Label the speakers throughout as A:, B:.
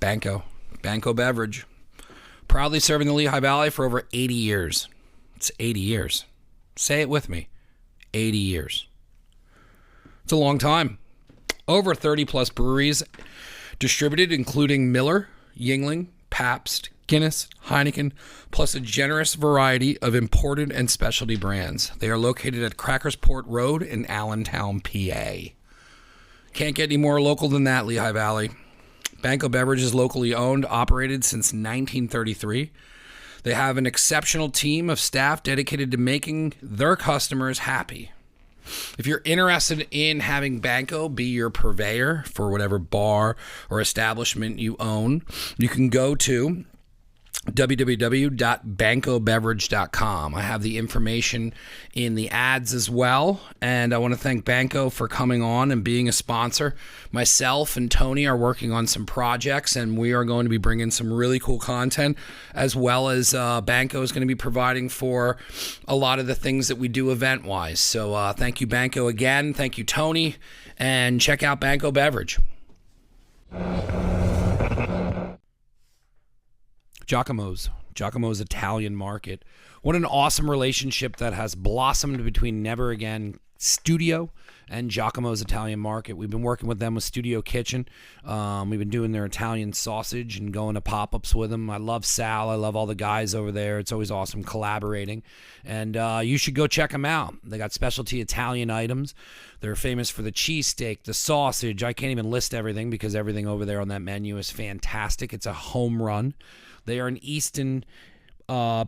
A: Banco Beverage. Proudly serving the Lehigh Valley for over 80 years. It's 80 years. Say it with me. 80 years. It's a long time. Over 30 plus breweries distributed, including Miller, Yuengling, Pabst, Guinness, Heineken, plus a generous variety of imported and specialty brands. They are located at Crackersport Road in Allentown, PA. Can't get any more local than that, Lehigh Valley. Banco Beverage is locally owned, operated since 1933. They have an exceptional team of staff dedicated to making their customers happy. If you're interested in having Banco be your purveyor for whatever bar or establishment you own, you can go to www.bancobeverage.com. I have the information in the ads as well, and I want to thank Banco for coming on and being a sponsor. Myself and Tony are working on some projects, and we are going to be bringing some really cool content, as well as Banco is going to be providing for a lot of the things that we do event-wise. So thank you, Banco, again. Thank you, Tony, and check out Banco Beverage. Giacomo's Italian Market. What an awesome relationship that has blossomed between Never Again Studio and Giacomo's Italian Market. We've been working with them with Studio Kitchen. We've been doing their Italian sausage and going to pop-ups with them. I love Sal. I love all the guys over there. It's always awesome collaborating. And you should go check them out. They got specialty Italian items. They're famous for the cheesesteak, the sausage. I can't even list everything because everything over there on that menu is fantastic. It's a home run. They are in Easton, PA,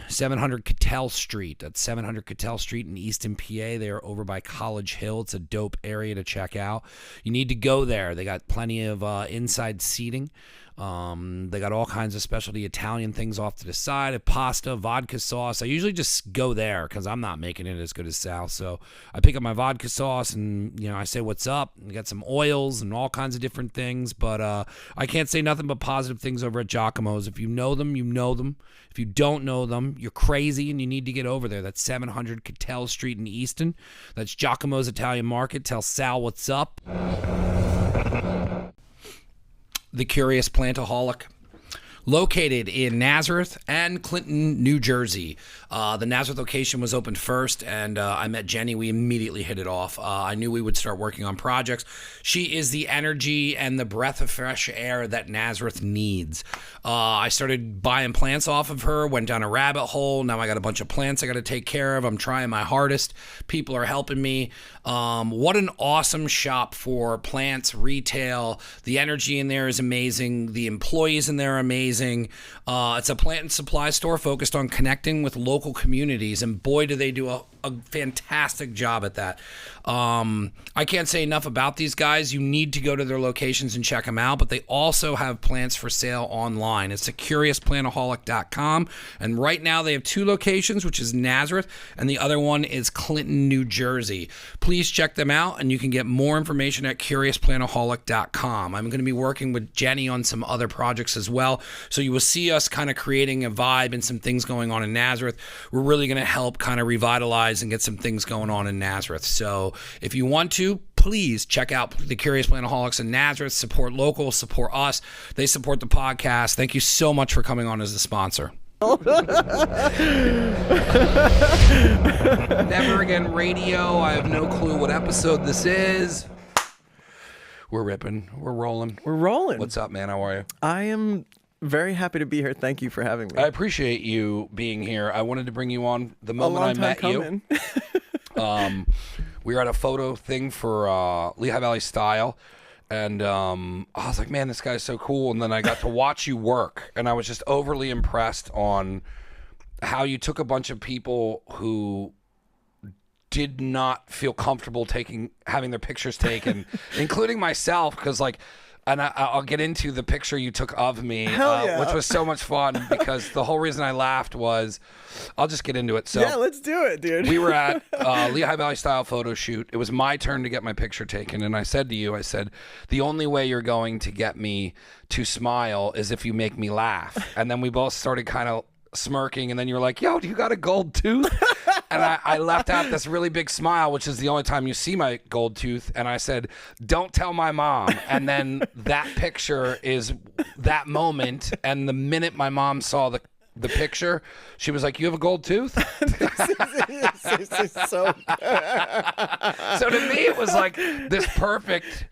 A: 700 Cattell Street. That's 700 Cattell Street in Easton, PA. They are over by College Hill. It's a dope area to check out. You need to go there. They got plenty of inside seating. They got all kinds of specialty Italian things off to the side, of pasta, vodka sauce. I usually just go there because I'm not making it as good as Sal. So I pick up my vodka sauce and, I say, what's up? We got some oils and all kinds of different things. But I can't say nothing but positive things over at Giacomo's. If you know them, you know them. If you don't know them, you're crazy and you need to get over there. That's 700 Cattell Street in Easton. That's Giacomo's Italian Market. Tell Sal what's up. The Curious Plantaholic, located in Nazareth and Clinton, New Jersey. The Nazareth location was opened first, and I met Jenny. We immediately hit it off. I knew we would start working on projects. She is the energy and the breath of fresh air that Nazareth needs. I started buying plants off of her, went down a rabbit hole. Now I got a bunch of plants I got to take care of. I'm trying my hardest. People are helping me. What an awesome shop for plants, retail. The energy in there is amazing. The employees in there are amazing. It's a plant and supply store focused on connecting with local communities, and boy, do they do a fantastic job at that. I can't say enough about these guys. You need to go to their locations and check them out, but they also have plants for sale online. It's securiousplantaholic.com, and right now they have two locations, which is Nazareth, and the other one is Clinton, New Jersey. Please check them out, and you can get more information at curiousplantaholic.com. I'm going to be working with Jenny on some other projects as well, so you will see us kind of creating a vibe and some things going on in Nazareth. We're really going to help kind of revitalize and get some things going on in Nazareth. So if you want to, please check out the Curious Plantaholics in Nazareth. Support local, support us. They support the podcast. Thank you so much for coming on as a sponsor. Never Again Radio. I have no clue what episode this is. We're ripping. We're rolling.
B: We're rolling.
A: What's up, man? How are you?
B: I am very happy to be here. Thank you for having me.
A: I appreciate you being here. I wanted to bring you on the moment I met you. We were at a photo thing for Lehigh Valley Style, and I was like, man, this guy's so cool. And then I got to watch you work, and I was just overly impressed on how you took a bunch of people who did not feel comfortable having their pictures taken, including myself, because and I'll get into the picture you took of me, which was so much fun, because the whole reason I laughed was, I'll just get into it. So
B: yeah, let's do it, dude.
A: We were at Lehigh Valley Style photo shoot. It was my turn to get my picture taken, and I said to you, the only way you're going to get me to smile is if you make me laugh. And then we both started kind of smirking, and then you were like, yo, do you got a gold tooth? And I left out this really big smile, which is the only time you see my gold tooth. And I said, don't tell my mom. And then that picture is that moment. And the minute my mom saw the picture, she was like, you have a gold tooth?
B: This is so
A: So to me, it was like this perfect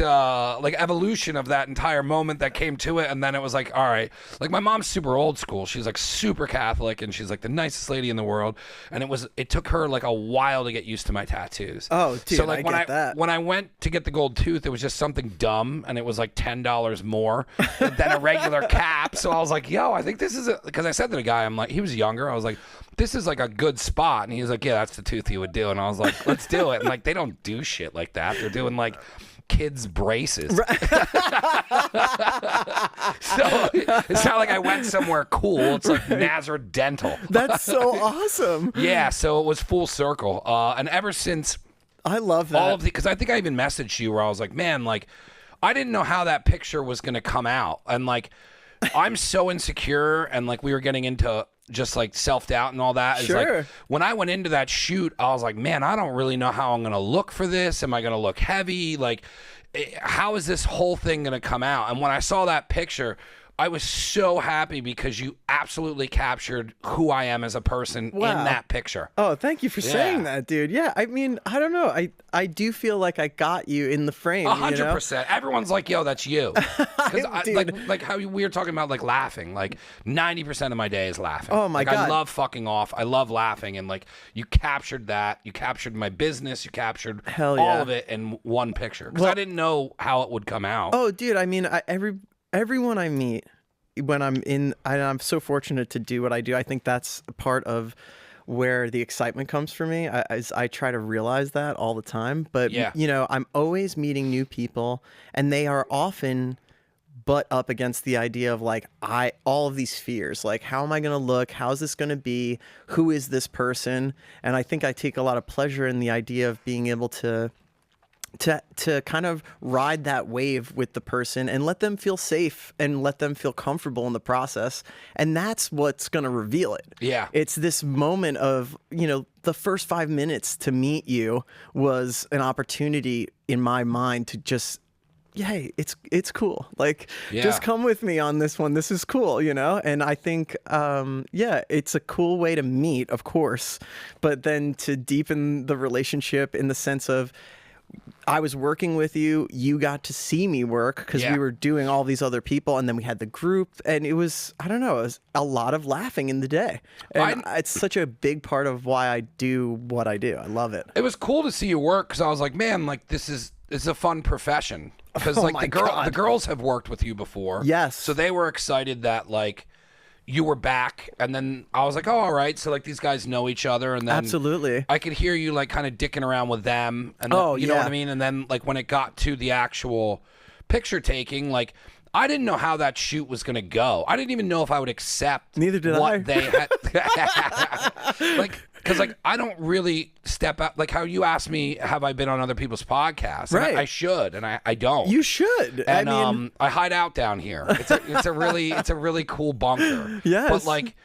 A: like evolution of that entire moment that came to it. And then it was like, all right, like my mom's super old school. She's like super Catholic, and she's like the nicest lady in the world. And it took her like a while to get used to my tattoos.
B: Oh, dude,
A: so like
B: when
A: I went to get the gold tooth, it was just something dumb, and it was like $10 more than a regular cap. So I was like, yo, I think this is because I said to the guy, I'm like, he was younger. I was like, this is like a good spot. And he was like, yeah, that's the tooth you would do. And I was like, let's do it. And like, they don't do shit like that. They're doing like kids' braces. So it's not like I went somewhere cool. It's like Nazareth Dental.
B: That's so awesome.
A: Yeah, so it was full circle. And ever since
B: I love that.
A: all of the, because I think I even messaged you where I was like, man, like, I didn't know how that picture was going to come out. And like, I'm so insecure, and like we were getting into just like self-doubt and all that. It's
B: Sure.
A: like when I went into that shoot, I was like, man, I don't really know how I'm going to look for this. Am I going to look heavy? Like, how is this whole thing going to come out? And when I saw that picture, I was so happy because you absolutely captured who I am as a person in that picture.
B: Oh, thank you for saying that, dude. Yeah, I mean, I don't know. I do feel like I got you in the frame.
A: 100%. Everyone's like, yo, that's you. Like how we were talking about like laughing. Like 90% of my day is laughing.
B: Oh my God.
A: I love fucking off. I love laughing, and like you captured that. You captured my business. You captured all of it in one picture. Because I didn't know how it would come out.
B: Oh, dude. I mean, everyone I meet when I'm so fortunate to do what I do. I think that's part of where the excitement comes for me. I try to realize that all the time. But, I'm always meeting new people, and they are often butt up against the idea of like, all of these fears, like, how am I going to look? How's this going to be? Who is this person? And I think I take a lot of pleasure in the idea of being able to kind of ride that wave with the person and let them feel safe and let them feel comfortable in the process. And that's what's going to reveal it. Yeah. It's this moment of, the first 5 minutes to meet you was an opportunity in my mind to just, hey, it's cool. Like, just come with me on this one. This is cool, And I think, it's a cool way to meet, of course, but then to deepen the relationship in the sense of, I was working with you. You got to see me work because we were doing all these other people, and then we had the group, and it was, I don't know, it was a lot of laughing in the day. And it's such a big part of why I do what I do. I love it.
A: It was cool to see you work because I was like, man, like it's a fun profession. Because like the girls have worked with you before.
B: Yes.
A: So they were excited that like you were back, and then I was like, oh, all right. So like these guys know each other, and then
B: absolutely
A: I could hear you like kind of dicking around with them, and then, you know what I mean. And then like when it got to the actual picture taking, like I didn't know how that shoot was gonna go. I didn't even know if I would accept.
B: Neither did
A: what
B: I.
A: They had. Like. Because, like, I don't really step out. Like, how you asked me, have I been on other people's podcasts?
B: Right.
A: I should, and I don't.
B: You should.
A: And I hide out down here. It's a really cool bunker.
B: Yes.
A: But, like,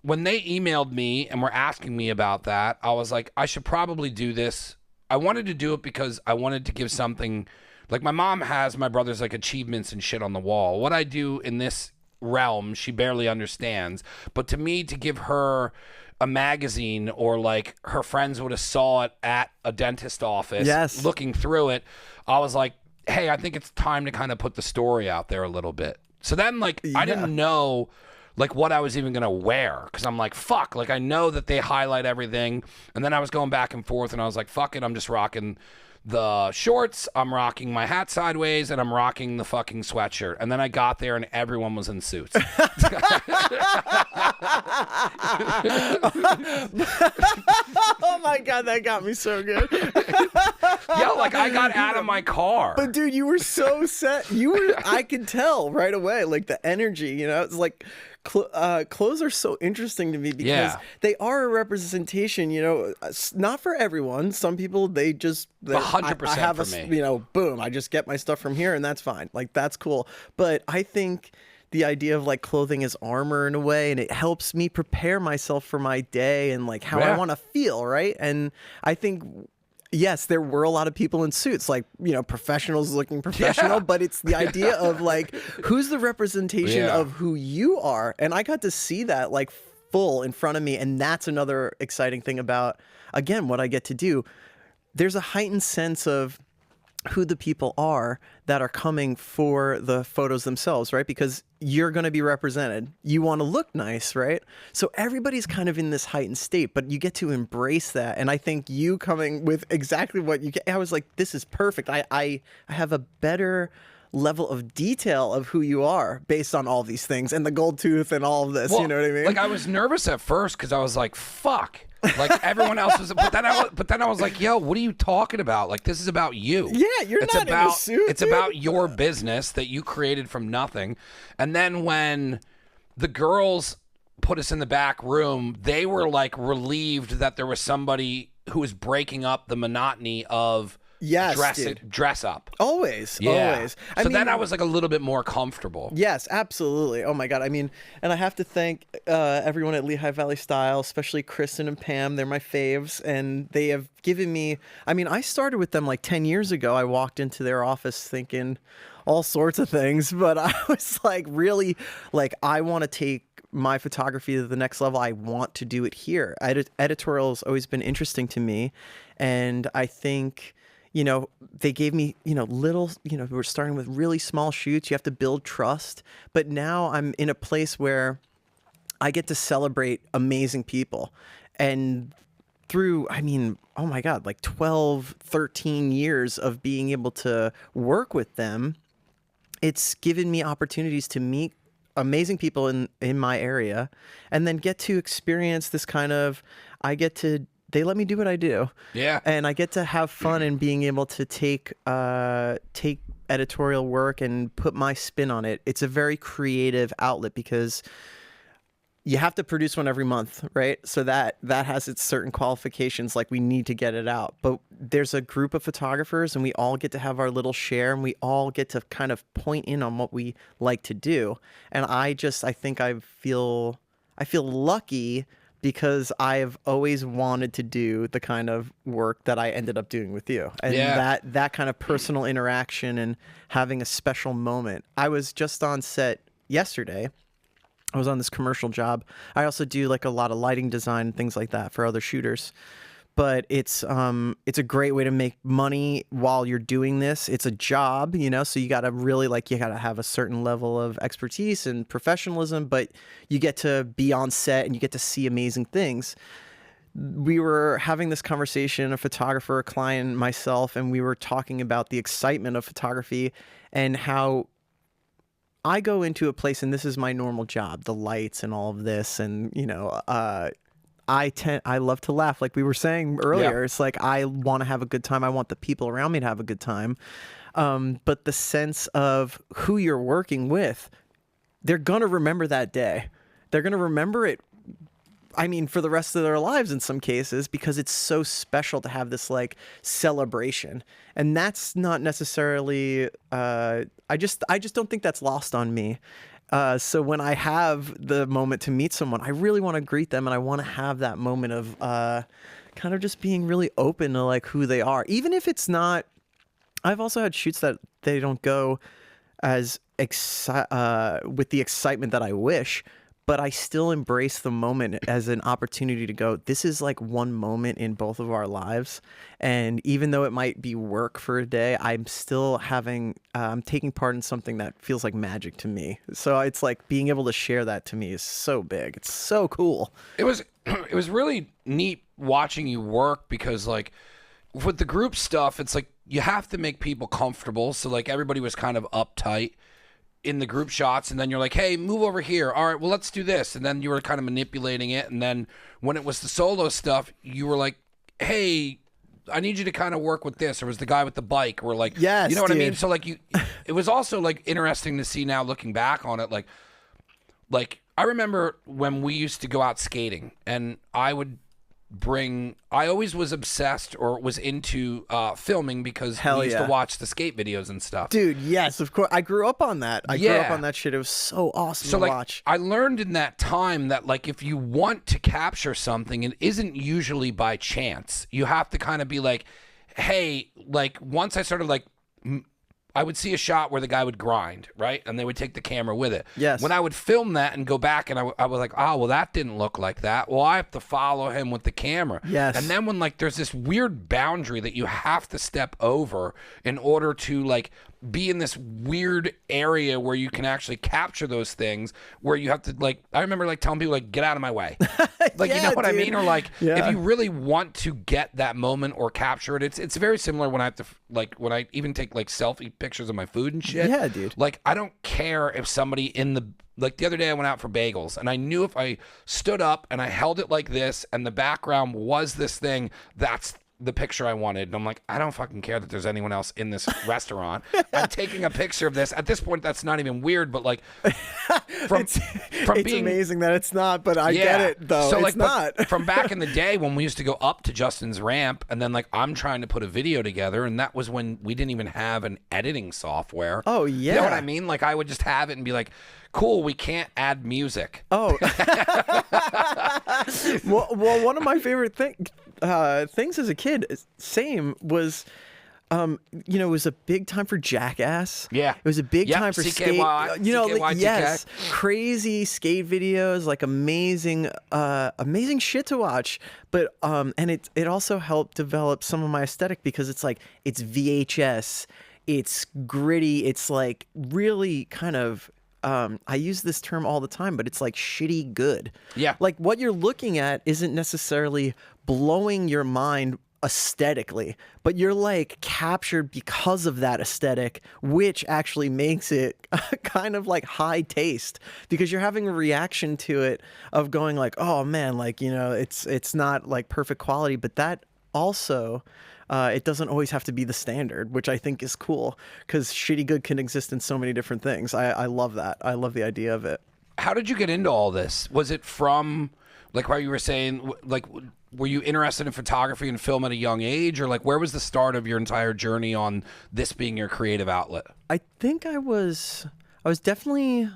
A: when they emailed me and were asking me about that, I was like, I should probably do this. I wanted to do it because I wanted to give something. Like, my mom has my brother's, like, achievements and shit on the wall. What I do in this realm, she barely understands. But to me, to give her a magazine, or like her friends would have saw it at a dentist office, looking through it, I was like, hey, I think it's time to kind of put the story out there a little bit. So then like I didn't know like what I was even gonna wear, because I'm like, fuck, like I know that they highlight everything. And then I was going back and forth, and I was like, fuck it, I'm just rocking the shorts, I'm rocking my hat sideways, and I'm rocking the fucking sweatshirt. And then I got there and everyone was in suits.
B: Oh my God, that got me so good.
A: Yo, like I got out of my car.
B: But dude, you were so set. I could tell right away, like the energy, it's like clothes are so interesting to me because they are a representation, not for everyone. Some people,
A: 100%
B: I have
A: for me.
B: Boom, I just get my stuff from here and that's fine. Like, that's cool. But I think the idea of like clothing as armor in a way, and it helps me prepare myself for my day and like how I want to feel, right? And I think yes, there were a lot of people in suits, like, professionals looking professional, but it's the idea of like, who's the representation of who you are? And I got to see that like full in front of me. And that's another exciting thing about, again, what I get to do. There's a heightened sense of who the people are that are coming for the photos themselves, right? Because you're going to be represented. You want to look nice, right? So everybody's kind of in this heightened state, but you get to embrace that. And I think you coming with exactly what you get, I was like, this is perfect. I have a better level of detail of who you are based on all these things and the gold tooth and all of this.
A: Well,
B: you know what I mean?
A: Like I was nervous at first because I was like, fuck. Like everyone else was, but then I was like, yo, what are you talking about? Like this is about you.
B: Yeah, it's not
A: about,
B: in a suit.
A: It's about your business that you created from nothing. And then when the girls put us in the back room, they were like relieved that there was somebody who was breaking up the monotony of dress up.
B: Always.
A: So then I was like a little bit more comfortable.
B: Yes, absolutely. Oh my God. I mean, and I have to thank everyone at Lehigh Valley Style, especially Kristen and Pam. They're my faves, and they have given me, I mean, I started with them like 10 years ago. I walked into their office thinking all sorts of things, but I was like, really, like, I want to take my photography to the next level. I want to do it here. Editorial has always been interesting to me, and I think, they gave me, little, we're starting with really small shoots. You have to build trust. But now I'm in a place where I get to celebrate amazing people. And through, oh my God, like 12, 13 years of being able to work with them, it's given me opportunities to meet amazing people in my area and then get to experience this kind of, they let me do what I do.
A: Yeah.
B: And I get to have fun in being able to take editorial work and put my spin on it. It's a very creative outlet because you have to produce one every month, right? So that has its certain qualifications, like we need to get it out. But there's a group of photographers and we all get to have our little share and we all get to kind of point in on what we like to do. And I think I feel lucky because I've always wanted to do the kind of work that I ended up doing with you. And that kind of personal interaction and having a special moment. I was just on set yesterday. I was on this commercial job. I also do like a lot of lighting design and things like that for other shooters. But it's a great way to make money while you're doing this. It's a job, so you got to really you got to have a certain level of expertise and professionalism, but you get to be on set and you get to see amazing things. We were having this conversation, a photographer, a client, myself, and we were talking about the excitement of photography and how I go into a place and this is my normal job, the lights and all of this. And, I love to laugh. Like we were saying earlier, It's like, I want to have a good time. I want the people around me to have a good time. But the sense of who you're working with, they're going to remember that day. They're going to remember it. For the rest of their lives in some cases, because it's so special to have this like celebration. And that's not necessarily, I just don't think that's lost on me. So when I have the moment to meet someone, I really want to greet them and I want to have that moment of kind of just being really open to like who they are. Even if it's not, I've also had shoots that they don't go as with the excitement that I wish, but I still embrace the moment as an opportunity to go, this is like one moment in both of our lives. And even though it might be work for a day, I'm still I'm taking part in something that feels like magic to me. So it's like being able to share that to me is so big. It's so cool.
A: It was really neat watching you work because like with the group stuff, it's like you have to make people comfortable. So like everybody was kind of uptight in the group shots, and then you're like, hey, move over here. All right, well, let's do this. And then you were kind of manipulating it. And then when it was the solo stuff, you were like, hey, I need you to kind of work with this. Or was the guy with the bike, or like,
B: yes,
A: you know what
B: dude.
A: I mean? So like it was also like interesting to see now looking back on it. Like I remember when we used to go out skating and I would I always was obsessed or was into filming because
B: Hell
A: we used to
B: yeah.
A: watch the skate videos and stuff.
B: Dude, yes, of course. I grew up on that. I grew up
A: Yeah.
B: on that shit. It was so awesome
A: So
B: to
A: like
B: watch.
A: I learned in that time that like if you want to capture something, it isn't usually by chance. You have to kind of be like, hey, like once I started like I would see a shot where the guy would grind, right? And they would take the camera with it.
B: Yes.
A: When I would film that and go back and I was like, oh, well, that didn't look like that. Well, I have to follow him with the camera.
B: Yes.
A: And then when like there's this weird boundary that you have to step over in order to like be in this weird area where you can actually capture those things, where you have to like, I remember like telling people like, get out of my way. Like, you
B: Yeah,
A: know what I
B: dude.
A: mean? Or like,
B: Yeah.
A: if you really want to get that moment or capture it, it's very similar when I have to like, when I even take like selfie pictures of my food and shit.
B: Yeah, dude.
A: Like, I don't care if somebody in the, like the other day I went out for bagels and I knew if I stood up and I held it like this and the background was this thing, that's the picture I wanted. And I'm like, I don't fucking care that there's anyone else in this restaurant. I'm taking a picture of this. At this point, that's not even weird, but like from
B: It's
A: being
B: amazing that it's not, but I get it though.
A: So
B: it's
A: like, but
B: not.
A: from back in the day when we used to go up to Justin's ramp and then like I'm trying to put a video together, and that was when we didn't even have an editing software.
B: Oh,
A: You know what
B: yeah.
A: I mean? Like I would just have it and be like, cool, we can't add music.
B: Oh, well, one of my favorite things as a kid, same was, it was a big time for Jackass.
A: Yeah.
B: It was a big
A: Yep,
B: time for
A: CKY,
B: skate.
A: CKY2K.
B: Yes, crazy skate videos, like amazing shit to watch. But and it also helped develop some of my aesthetic because it's like it's VHS, it's gritty, it's like really kind of. I use this term all the time, but it's like shitty good.
A: Yeah.
B: Like what you're looking at isn't necessarily blowing your mind aesthetically, but you're like captured because of that aesthetic, which actually makes it kind of like high taste because you're having a reaction to it of going like, oh man, like, it's not like perfect quality, but that also it doesn't always have to be the standard, which I think is cool because shitty good can exist in so many different things. I love that. I love the idea of it.
A: How did you get into all this? Was it from like what you were saying, like were you interested in photography and film at a young age, or like where was the start of your entire journey on this being your creative outlet?
B: I think I was definitely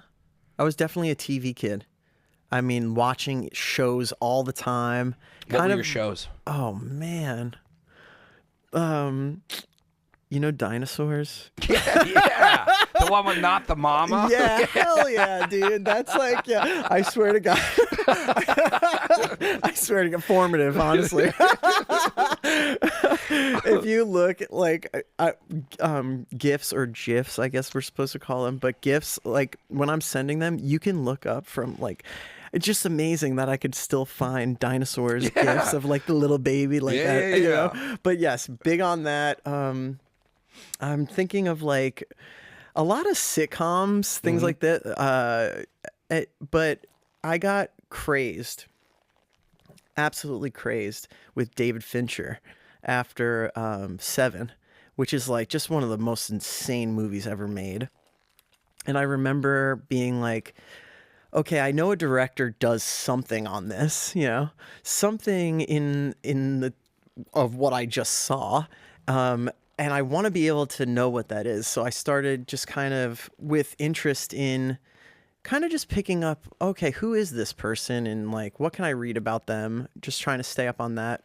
B: a TV kid. I mean, watching shows all the time.
A: What were your shows?
B: Oh man. Dinosaurs.
A: Yeah. The one with Not the Mama?
B: Yeah, hell yeah, dude. That's like, yeah, I swear to God. I swear to God, formative, honestly. If you look at like GIFs or GIFs, I guess we're supposed to call them, but GIFs, like when I'm sending them, you can look up from like, it's just amazing that I could still find dinosaurs GIFs of like the little baby like that. You know? But yes, big on that. I'm thinking of like a lot of sitcoms, things like that. But I got crazed, absolutely crazed with David Fincher after Seven, which is like just one of the most insane movies ever made. And I remember being like, okay, I know a director does something on this, something in the of what I just saw. And I want to be able to know what that is. So I started just kind of with interest in kind of just picking up, okay, who is this person? And like, what can I read about them? Just trying to stay up on that.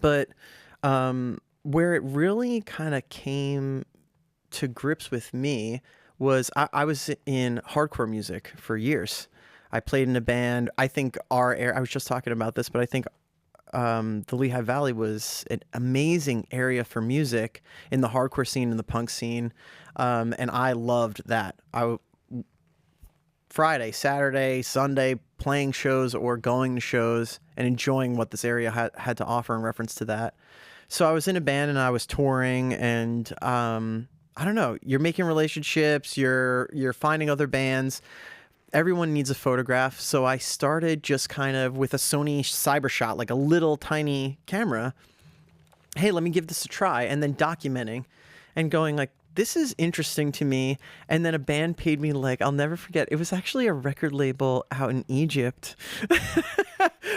B: But where it really kind of came to grips with me was I was in hardcore music for years. I played in a band. I think I was just talking about this, but I think the Lehigh Valley was an amazing area for music in the hardcore scene and the punk scene. And I loved that. Friday, Saturday, Sunday, playing shows or going to shows and enjoying what this area had to offer in reference to that. So I was in a band and I was touring and, I don't know, you're making relationships, you're finding other bands. Everyone needs a photograph. So I started just kind of with a Sony Cybershot, like a little tiny camera. Hey, let me give this a try. And then documenting and going like, this is interesting to me. And then a band paid me, like, I'll never forget. It was actually a record label out in Egypt,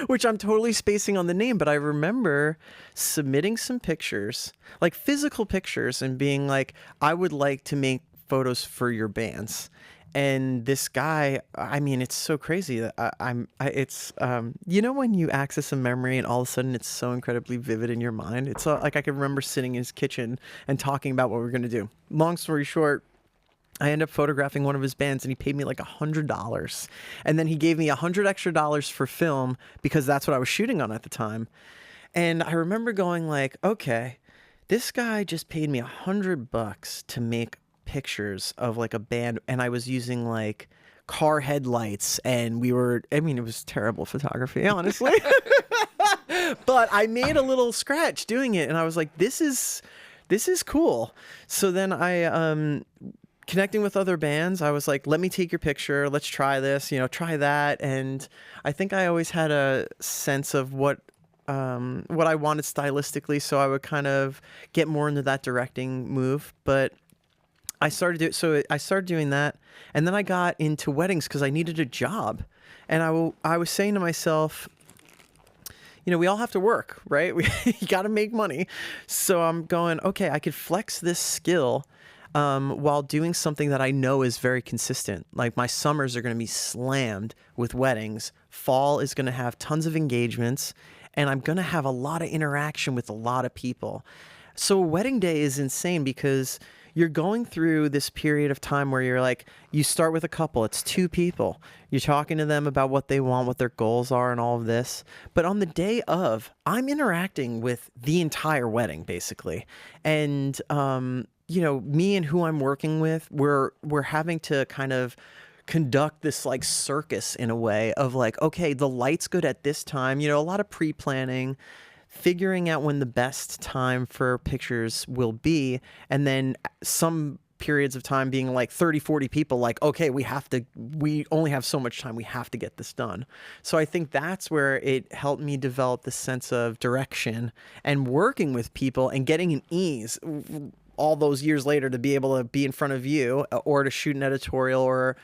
B: which I'm totally spacing on the name, but I remember submitting some pictures, like physical pictures, and being like, I would like to make photos for your bands. And this guy, I mean, it's so crazy that you know, when you access a memory and all of a sudden it's so incredibly vivid in your mind. It's like I can remember sitting in his kitchen and talking about what we were going to do. Long story short, I ended up photographing one of his bands, and he paid me like $100. And then he gave me $100 extra for film because that's what I was shooting on at the time. And I remember going like, okay, this guy just paid me $100 to make pictures of like a band, and I was using like car headlights, and I mean, it was terrible photography, honestly. But I made a little scratch doing it, and I was like, this is cool. So then I connecting with other bands, I was like, let me take your picture, let's try this, try that. And I think I always had a sense of what I wanted stylistically, so I would kind of get more into that directing move. But I started doing that, and then I got into weddings because I needed a job, and I was saying to myself, we all have to work, right? You got to make money. So I'm going, okay, I could flex this skill while doing something that I know is very consistent. Like my summers are going to be slammed with weddings. Fall is going to have tons of engagements, and I'm going to have a lot of interaction with a lot of people. So a wedding day is insane because you're going through this period of time where you're like, you start with a couple, it's 2 people. You're talking to them about what they want, what their goals are, and all of this. But on the day of, I'm interacting with the entire wedding, basically. And, me and who I'm working with, we're having to kind of conduct this like circus in a way of like, okay, the light's good at this time, a lot of pre-planning, figuring out when the best time for pictures will be, and then some periods of time being like 30, 40 people, like, okay, we only have so much time, we have to get this done. So I think that's where it helped me develop the sense of direction and working with people and getting an ease all those years later to be able to be in front of you or to shoot an editorial or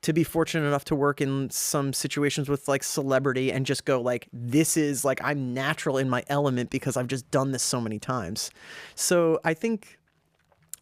B: to be fortunate enough to work in some situations with like celebrity and just go like, this is like, I'm natural in my element because I've just done this so many times. So I think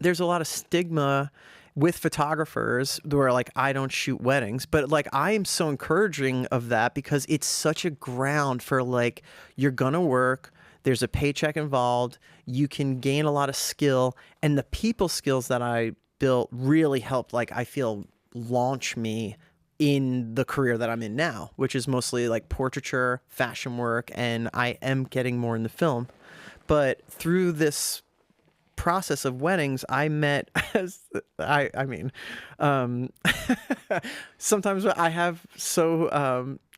B: there's a lot of stigma with photographers who are like, I don't shoot weddings, but like, I am so encouraging of that because it's such a ground for like, you're gonna work, there's a paycheck involved, you can gain a lot of skill, and the people skills that I built really helped, like, I feel, launch me in the career that I'm in now, which is mostly like portraiture, fashion work, and I am getting more in the film. But through this process of weddings, I met, sometimes I have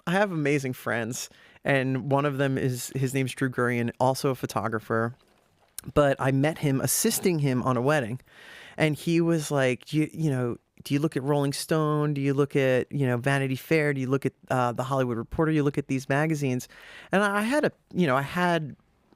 B: amazing friends, and one of them his name's Drew Gurian, also a photographer. But I met him assisting him on a wedding, and he was like, do you look at Rolling Stone? Do you look at, Vanity Fair? Do you look at The Hollywood Reporter? You look at these magazines? And I had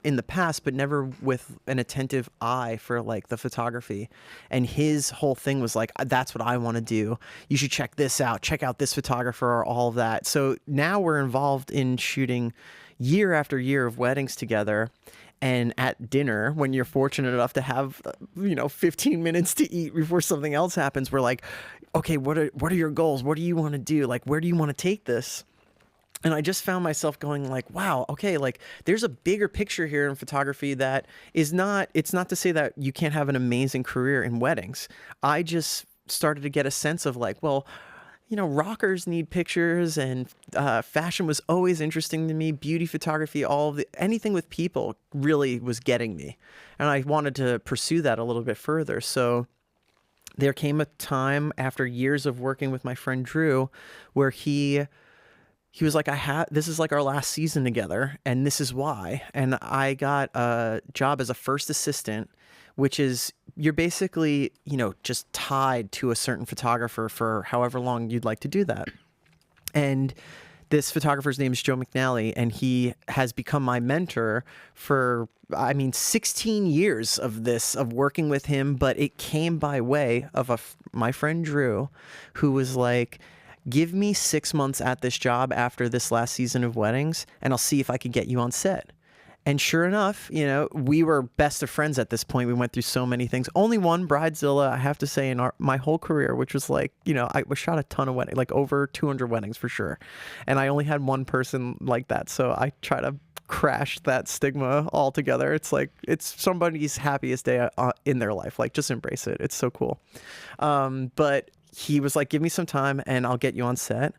B: in the past, but never with an attentive eye for like the photography. And his whole thing was like, that's what I want to do. You should check this out. Check out this photographer or all of that. So now we're involved in shooting year after year of weddings together. And at dinner, when you're fortunate enough to have, 15 minutes to eat before something else happens, we're like, okay, what are your goals? What do you want to do? Like, where do you want to take this? And I just found myself going like, wow, okay, like there's a bigger picture here in photography that it's not to say that you can't have an amazing career in weddings. I just started to get a sense of like, well, rockers need pictures, and fashion was always interesting to me. Beauty photography, anything with people really was getting me. And I wanted to pursue that a little bit further. So there came a time after years of working with my friend Drew where he was like, this is like our last season together, and this is why. And I got a job as a first assistant, which is you're basically, just tied to a certain photographer for however long you'd like to do that. And this photographer's name is Joe McNally, and he has become my mentor for, 16 years of working with him. But it came by way of my friend Drew, who was like, give me 6 months at this job after this last season of weddings, and I'll see if I can get you on set. And sure enough, we were best of friends at this point. We went through so many things. Only one bridezilla, I have to say, in my whole career, which was like, I shot a ton of weddings, like over 200 weddings for sure. And I only had one person like that. So I try to crash that stigma altogether. It's like, it's somebody's happiest day in their life. Like, just embrace it. It's so cool. But he was like, give me some time and I'll get you on set.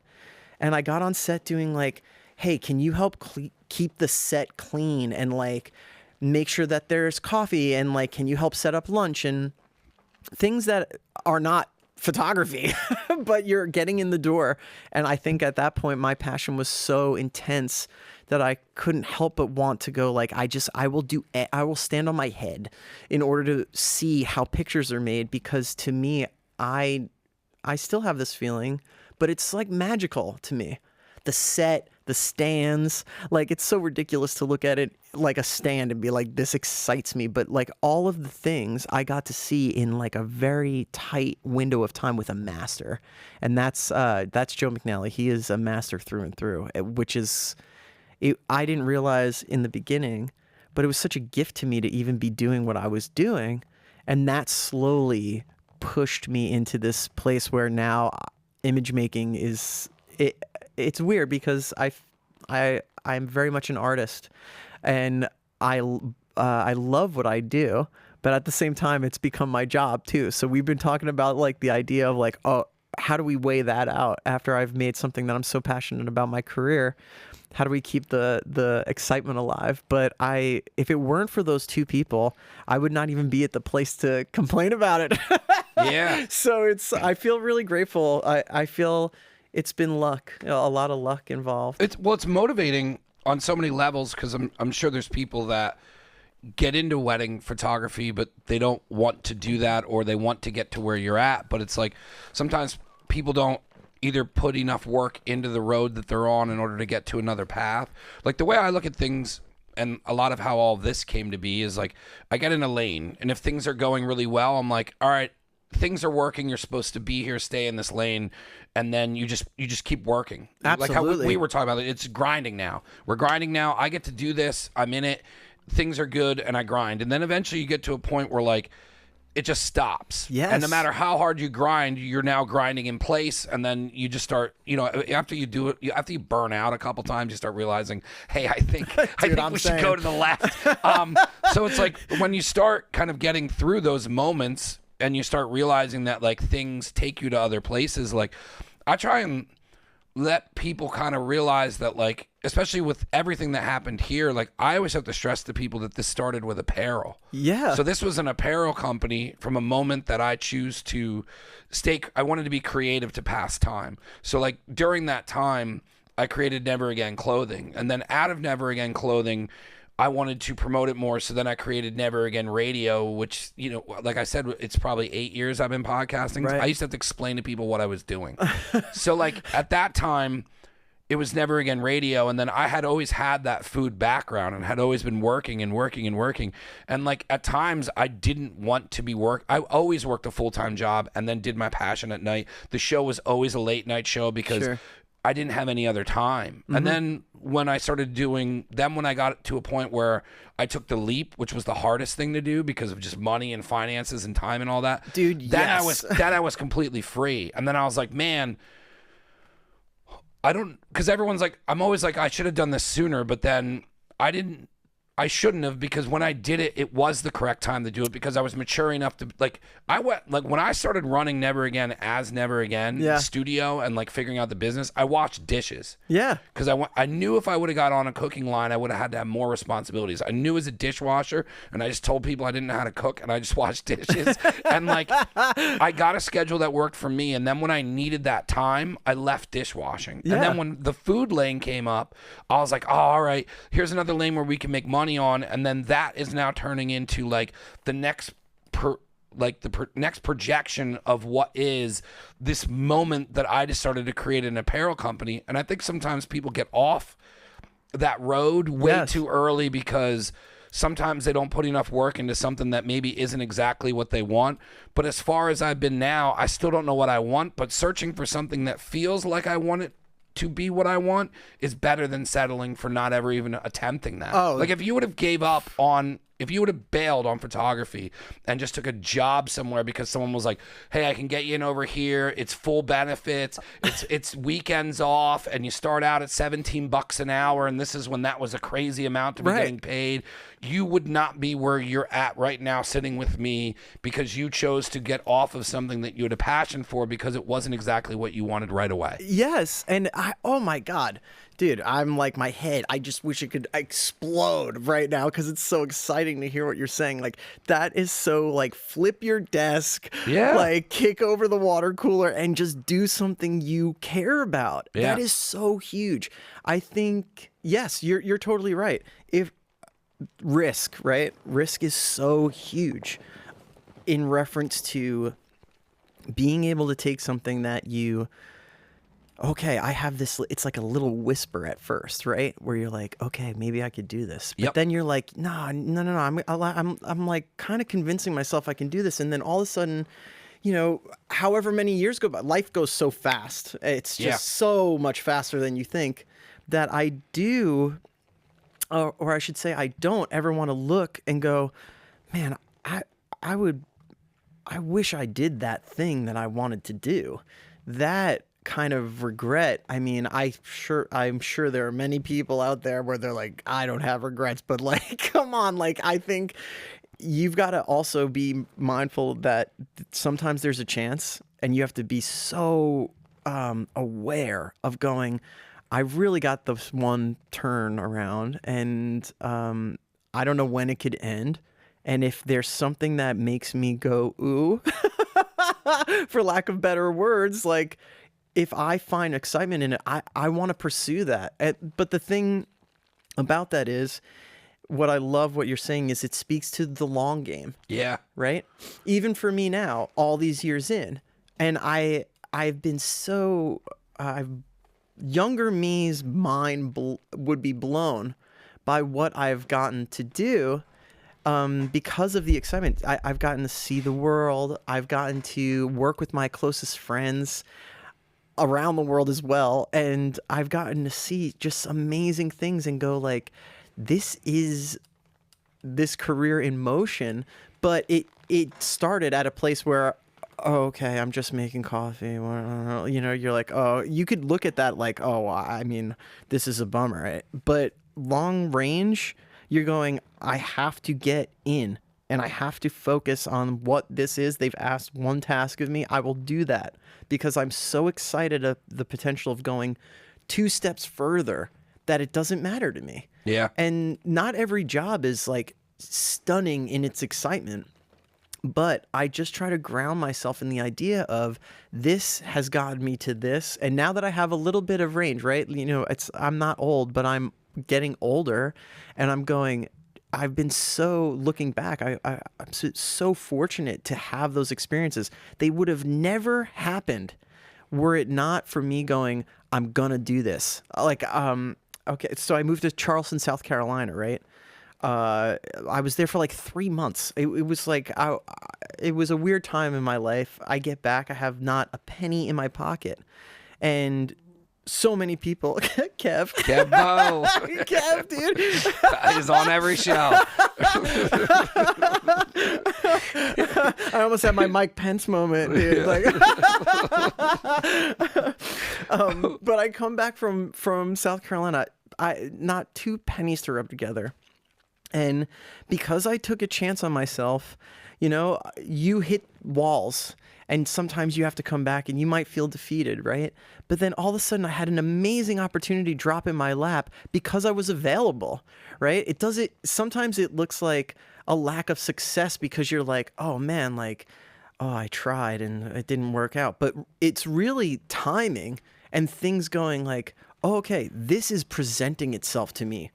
B: And I got on set doing like, hey, can you help keep the set clean and like make sure that there's coffee, and like, can you help set up lunch, and things that are not photography, but you're getting in the door. And I think at that point, my passion was so intense that I couldn't help but want to go like, I will stand on my head in order to see how pictures are made, because to me, I still have this feeling, but it's like magical to me. The set, the stands, like, it's so ridiculous to look at it like a stand and be like, this excites me. But like, all of the things I got to see in like a very tight window of time with a master. And that's Joe McNally. He is a master through and through, which is, I didn't realize in the beginning, but it was such a gift to me to even be doing what I was doing. And that slowly pushed me into this place where now image making is, it's weird because I'm very much an artist, and I love what I do, but at the same time, it's become my job too. So we've been talking about like the idea of like, oh, how do we weigh that out after I've made something that I'm so passionate about my career? How do we keep the excitement alive? But if it weren't for those two people, I would not even be at the place to complain about it.
A: Yeah.
B: So I feel really grateful. I feel it's been luck, a lot of luck involved.
A: It's motivating on so many levels, because I'm sure there's people that get into wedding photography, but they don't want to do that, or they want to get to where you're at. But it's like, sometimes people don't either put enough work into the road that they're on in order to get to another path. Like, the way I look at things, and a lot of how all this came to be, is like, I get in a lane, and if things are going really well, I'm like, all right, things are working, you're supposed to be here, stay in this lane, and then you just keep working.
B: Absolutely.
A: Like how we were talking about it. It's grinding now. We're grinding now. I get to do this. I'm in it. Things are good, and I grind. And then eventually you get to a point where like, it just stops.
B: Yes.
A: And no matter how hard you grind, you're now grinding in place, and then you just start, after you do it, after you burn out a couple times, you start realizing, hey, I think we should go to the left. So it's like, when you start kind of getting through those moments, and you start realizing that like things take you to other places, like, I try and let people kind of realize that, like, especially with everything that happened here, like, I always have to stress to people that this started with apparel.
B: Yeah.
A: So this was an apparel company from a moment that I choose to I wanted to be creative to pass time. So like, during that time, I created Never Again Clothing. And then out of Never Again Clothing, I wanted to promote it more, so then I created Never Again Radio, which, like I said, it's probably 8 years I've been podcasting.
B: Right.
A: I used to have to explain to people what I was doing. So like, at that time, it was Never Again Radio, and then I had always had that food background and had always been working and working and working. And like, at times, I didn't want to be I always worked a full-time job and then did my passion at night. The show was always a late night show because
B: Sure.
A: I didn't have any other time. And then when I started when I got to a point where I took the leap, which was the hardest thing to do because of just money and finances and time and all that.
B: Dude, yes.
A: I was completely free. And then I was like, man, because everyone's like, I'm always like, I should have done this sooner, but then I shouldn't have, because when I did it, it was the correct time to do it, because I was mature enough to when I started running Never Again as Never Again studio and like figuring out the business, I washed dishes.
B: Yeah.
A: Because I knew if I would have got on a cooking line, I would have had to have more responsibilities. I knew as a dishwasher, and I just told people I didn't know how to cook, and I just washed dishes. And like, I got a schedule that worked for me, and then when I needed that time, I left dishwashing.
B: Yeah.
A: And then when the food lane came up, I was like, oh, all right, here's another lane where we can make money on. And then that is now turning into like the next like the next projection of what is this moment that I just started to create an apparel company. And I think sometimes people get off that road way too early because sometimes they don't put enough work into something that maybe isn't exactly what they want. But as far as I've been now, I still don't know what I want, but searching for something that feels like I want it to be what I want is better than settling for not ever even attempting that. Like if you would have if you would have bailed on photography and just took a job somewhere because someone was like, hey, I can get you in over here. It's full benefits. It's weekends off, and you start out at $17 an hour, and this is when that was a crazy amount to be getting paid. You would not be where you're at right now sitting with me because you chose to get off of something that you had a passion for because it wasn't exactly what you wanted right away.
B: Yes. And oh my God, dude, I'm like, my head, I just wish it could explode right now because it's so exciting to hear what you're saying. Like, that is so, like, flip your desk, like, kick over the water cooler and just do something you care about. That is so huge. I think, yes, you're totally right. If risk, right? Risk is so huge in reference to being able to take something that you, okay, I have this, it's like a little whisper at first, right? Where you're like, okay, maybe I could do this. But then you're like, no. I'm like kind of convincing myself I can do this. And then all of a sudden, you know, however many years go by, life goes so fast. It's just so much faster than you think that I do, or I should say I don't ever want to look and go, man, I wish I did that thing that I wanted to do. That kind of regret. I mean, I'm sure there are many people out there where they're like, I don't have regrets, but like, come on. Like, I think you've got to also be mindful that sometimes there's a chance and you have to be so aware of going, I've really got this one turn around and I don't know when it could end. And if there's something that makes me go, ooh, for lack of better words, like if I find excitement in it, I want to pursue that. But the thing about that is, what I love what you're saying is it speaks to the long game. Yeah. Right? Even for me now, all these years in, and I've been so, younger me's mind would be blown by what I've gotten to do because of the excitement. I've gotten to see the world. I've gotten to work with my closest friends around the world as well. And I've gotten to see just amazing things and go like, this is this career in motion. But it started at a place where, oh, okay, I'm just making coffee. You know, you're like, oh, you could look at that like, oh, I mean, this is a bummer, right? But long range, you're going, I have to get in and I have to focus on what this is. They've asked one task of me. I will do that because I'm so excited at the potential of going 2 steps further that it doesn't matter to me. Yeah. And not every job is like stunning in its excitement. But I just try to ground myself in the idea of this has gotten me to this. And now that I have a little bit of range, right? You know, I'm not old, but I'm getting older and I'm going, I've been so looking back. I'm so fortunate to have those experiences. They would have never happened were it not for me going, I'm going to do this. Like, okay. So I moved to Charleston, South Carolina, right? I was there for like 3 months. It was like, it was a weird time in my life. I get back, I have not a penny in my pocket. And so many people, Kev, Kev, dude,
A: he's on every show.
B: I almost had my Mike Pence moment, dude. Like, but I come back from South Carolina, not 2 pennies to rub together. And because I took a chance on myself, you know, you hit walls and sometimes you have to come back and you might feel defeated, right? But then all of a sudden I had an amazing opportunity drop in my lap because I was available, right? Sometimes it looks like a lack of success because you're like, oh man, like, oh, I tried and it didn't work out. But it's really timing and things going like, oh, okay, this is presenting itself to me.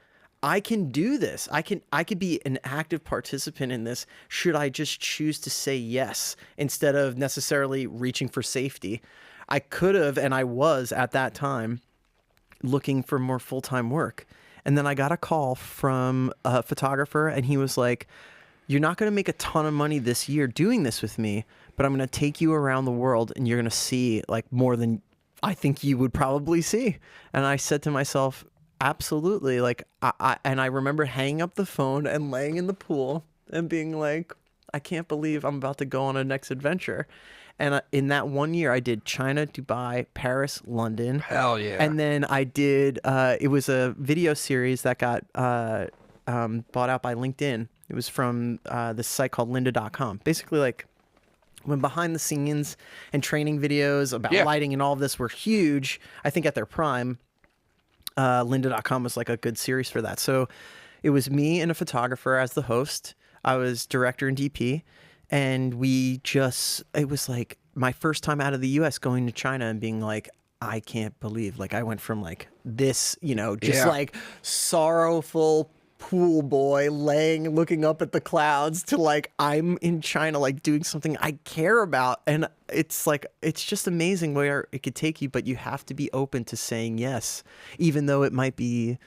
B: I can do this. I could be an active participant in this should I just choose to say yes instead of necessarily reaching for safety. I could have, and I was at that time looking for more full-time work. And then I got a call from a photographer, and he was like, you're not going to make a ton of money this year doing this with me, but I'm going to take you around the world and you're going to see like more than I think you would probably see. And I said to myself, absolutely. Like, and I remember hanging up the phone and laying in the pool and being like, I can't believe I'm about to go on a next adventure. And in that 1 year, I did China, Dubai, Paris, London.
A: Hell yeah.
B: And then I did, it was a video series that got bought out by LinkedIn. It was from this site called lynda.com. Basically, like, when behind the scenes and training videos about lighting and all of this were huge, I think at their prime, lynda.com was like a good series for that. So it was me and a photographer as the host. I was director and DP. And it was like my first time out of the US going to China and being like, I can't believe, like, I went from like this, like sorrowful pool boy looking up at the clouds to like, I'm in China, like doing something I care about. And it's like, it's just amazing where it could take you, but you have to be open to saying yes, even though it might be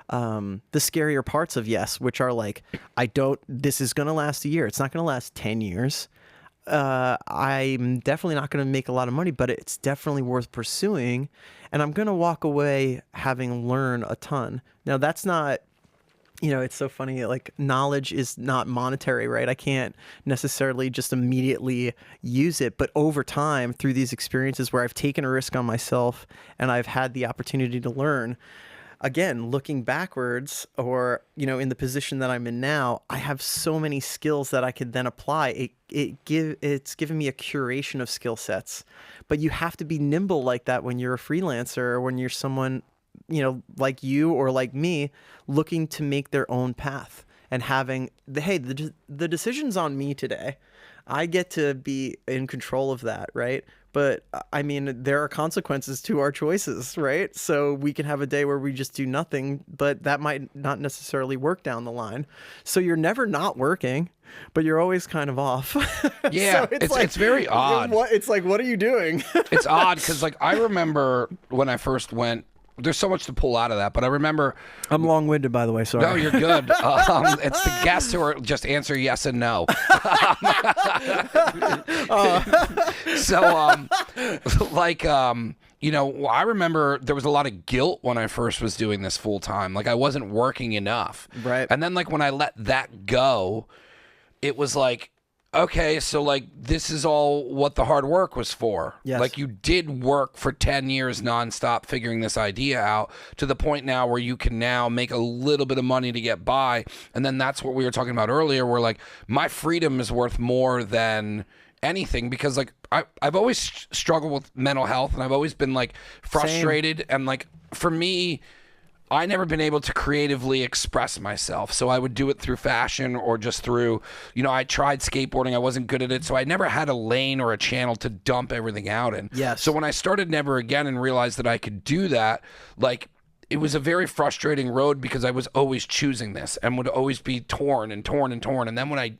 B: the scarier parts of yes, which are like, this is going to last a year. It's not going to last 10 years. I'm definitely not going to make a lot of money, but it's definitely worth pursuing. And I'm going to walk away having learned a ton. Now that's not, it's so funny. Like, knowledge is not monetary, right? I can't necessarily just immediately use it, but over time through these experiences where I've taken a risk on myself and I've had the opportunity to learn, again, looking backwards or, in the position that I'm in now, I have so many skills that I could then apply. It's given me a curation of skill sets, but you have to be nimble like that when you're a freelancer or when you're someone, like you or like me, looking to make their own path and having the decision's on me today. I get to be in control of that, right? But I mean, there are consequences to our choices, right? So we can have a day where we just do nothing, but that might not necessarily work down the line. So you're never not working, but you're always kind of off.
A: Yeah,
B: so
A: it's very odd.
B: It's like, what are you doing?
A: It's odd because, like, I remember when I first went. There's so much to pull out of that, but I remember... I'm
B: long-winded, by the way, sorry.
A: No, you're good. It's the guests who are just answer yes and no. I remember there was a lot of guilt when I first was doing this full-time. Like, I wasn't working enough.
B: Right.
A: And then, like, when I let that go, it was like... Okay, so like this is all what the hard work was for.
B: Yes.
A: Like you did work for 10 years nonstop figuring this idea out to the point now where you can now make a little bit of money to get by. And then that's what we were talking about earlier where like my freedom is worth more than anything because like I've always struggled with mental health and I've always been like frustrated. Same. And like for me, I never been able to creatively express myself. So I would do it through fashion or just through, I tried skateboarding. I wasn't good at it. So I never had a lane or a channel to dump everything out in.
B: Yes.
A: So when I started Never Again and realized that I could do that, like it was a very frustrating road because I was always choosing this and would always be torn and torn and torn. And then when I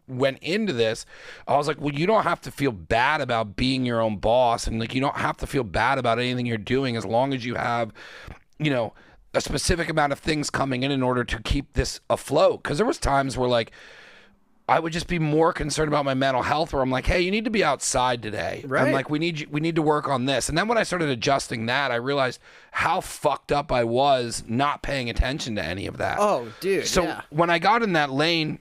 A: went into this, I was like, well, you don't have to feel bad about being your own boss. And like, you don't have to feel bad about anything you're doing as long as you have, a specific amount of things coming in order to keep this afloat. Because there was times where like I would just be more concerned about my mental health where I'm like, hey, you need to be outside today.
B: Right.
A: And like we need to work on this. And then when I started adjusting that, I realized how fucked up I was not paying attention to any of that.
B: Oh, dude.
A: So when I got in that lane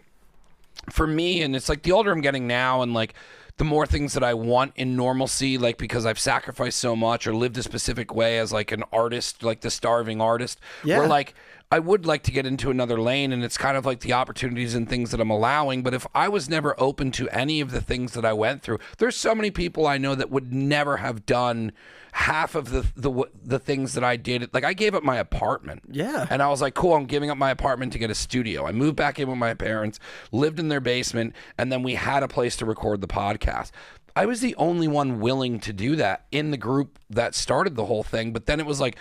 A: for me, and it's like the older I'm getting now and like the more things that I want in normalcy, like because I've sacrificed so much or lived a specific way as like an artist, like the starving artist, where like I would like to get into another lane and it's kind of like the opportunities and things that I'm allowing. But if I was never open to any of the things that I went through, there's so many people I know that would never have done half of the things that I did. Like I gave up my apartment.
B: Yeah.
A: And I was like, cool, I'm giving up my apartment to get a studio. I moved back in with my parents, lived in their basement, and then we had a place to record the podcast. I was the only one willing to do that in the group that started the whole thing. But then it was like,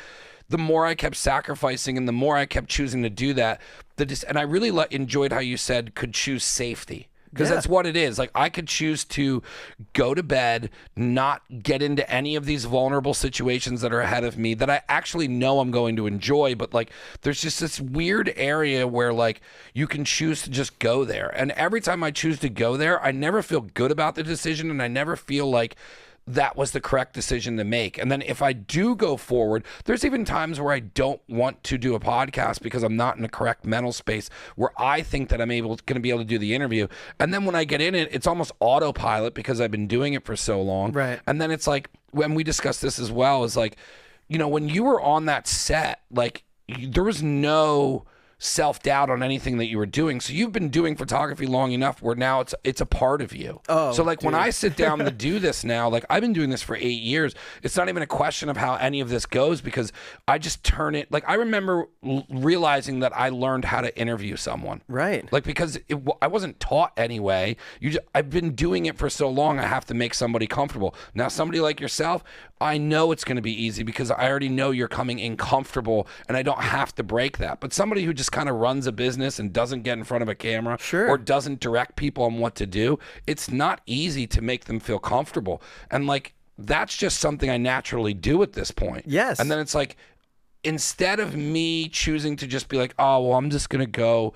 A: the more I kept sacrificing and the more I kept choosing to do that, and I really enjoyed how you said could choose safety. Because that's what it is. Like, I could choose to go to bed, not get into any of these vulnerable situations that are ahead of me that I actually know I'm going to enjoy. But, like, there's just this weird area where, like, you can choose to just go there. And every time I choose to go there, I never feel good about the decision, and I never feel like that was the correct decision to make. And then if I do go forward, there's even times where I don't want to do a podcast because I'm not in the correct mental space where I think that I'm going to be able to do the interview. And then when I get in it, it's almost autopilot because I've been doing it for so long.
B: Right.
A: And then it's like, when we discussed this as well, is like, you know, when you were on that set, like, there was no self-doubt on anything that you were doing. So you've been doing photography long enough where now it's a part of you.
B: Oh,
A: so like,
B: dude.
A: when I sit down to do this now, like, I've been doing this for 8 years. It's not even a question of how any of this goes because I just turn it. Like, I remember realizing that I learned how to interview someone.
B: Right.
A: Like, because I wasn't taught anyway. I've been doing it for so long, I have to make somebody comfortable. Now, somebody like yourself, I know it's going to be easy because I already know you're coming in comfortable and I don't have to break that. But somebody who just kind of runs a business and doesn't get in front of a camera or doesn't direct people on what to do, it's not easy to make them feel comfortable. And, like, that's just something I naturally do at this point.
B: Yes.
A: And then it's like, instead of me choosing to just be like, oh, well, I'm just going to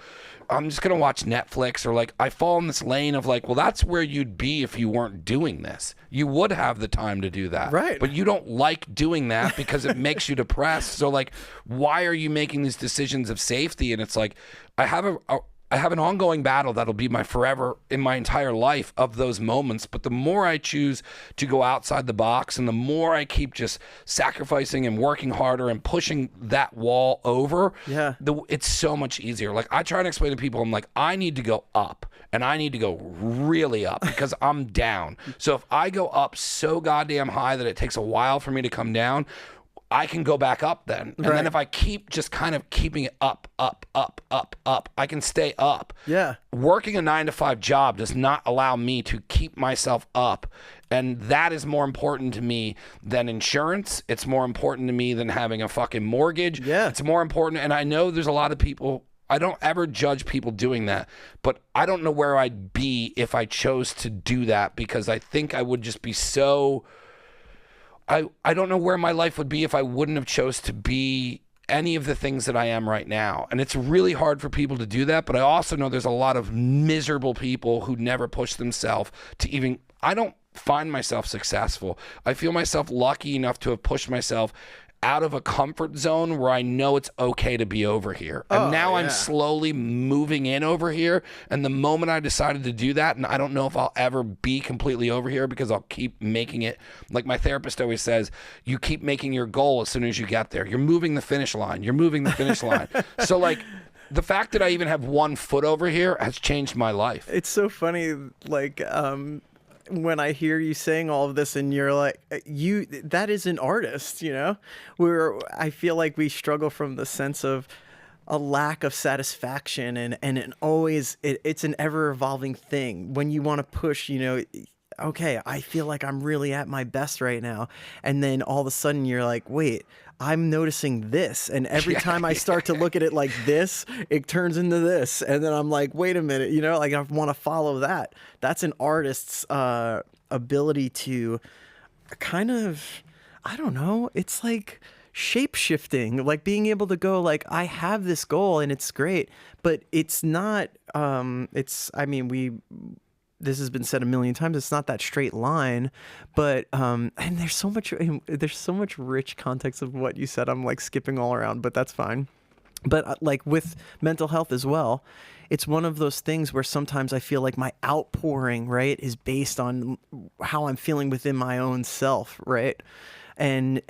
A: watch Netflix, or like, I fall in this lane of like, well, that's where you'd be if you weren't doing this. You would have the time to do that.
B: Right.
A: But you don't like doing that because it makes you depressed. So, like, why are you making these decisions of safety? And it's like, I have an ongoing battle that'll be my forever in my entire life of those moments. But the more I choose to go outside the box and the more I keep just sacrificing and working harder and pushing that wall over, it's so much easier. Like, I try to explain to people, I'm like, I need to go up and I need to go really up because I'm down. So if I go up so goddamn high that it takes a while for me to come down, I can go back up then. And then if I keep just kind of keeping it up, I can stay up.
B: Yeah.
A: Working a 9-to-5 job does not allow me to keep myself up. And that is more important to me than insurance. It's more important to me than having a fucking mortgage.
B: Yeah.
A: It's more important. And I know there's a lot of people, I don't ever judge people doing that, but I don't know where I'd be if I chose to do that, because I think I would just be so... I don't know where my life would be if I wouldn't have chose to be any of the things that I am right now. And it's really hard for people to do that, but I also know there's a lot of miserable people who never push themselves to even... I don't find myself successful. I feel myself lucky enough to have pushed myself out of a comfort zone where I know it's okay to be over here. And now I'm slowly moving in over here. And the moment I decided to do that, and I don't know if I'll ever be completely over here because I'll keep making it. Like my therapist always says, you keep making your goal as soon as you get there. You're moving the finish line. You're moving the finish line. So, like, the fact that I even have 1 foot over here has changed my life.
B: It's so funny, like, when I hear you saying all of this and you're like, that is an artist, you know, where I feel like we struggle from the sense of a lack of satisfaction and it's an ever evolving thing when you want to push, you know, okay, I feel like I'm really at my best right now. And then all of a sudden you're like, wait, I'm noticing this. And every time I start to look at it like this, it turns into this. And then I'm like, wait a minute, you know, like I want to follow that. That's an artist's ability to kind of, I don't know, it's like shape shifting, like being able to go like, I have this goal and it's great, but it's not, this has been said a million times. It's not that straight line, but and there's so much rich context of what you said. I'm like skipping all around, but that's fine. But like with mental health as well, it's one of those things where sometimes I feel like my outpouring, right, is based on how I'm feeling within my own self, right? And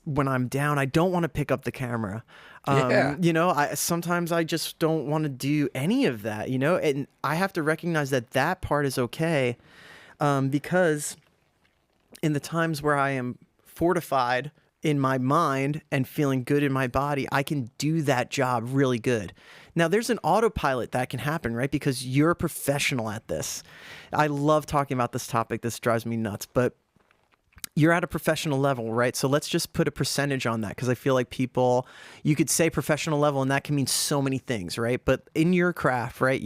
B: when I'm down, I don't want to pick up the camera. You know, sometimes I just don't want to do any of that, you know, and I have to recognize that part is okay, because in the times where I am fortified in my mind and feeling good in my body, I can do that job really good. Now, there's an autopilot that can happen, right? Because you're a professional at this. I love talking about this topic. This drives me nuts, but you're at a professional level, right? So let's just put a percentage on that, because I feel like people, you could say professional level and that can mean so many things, right? But in your craft, right,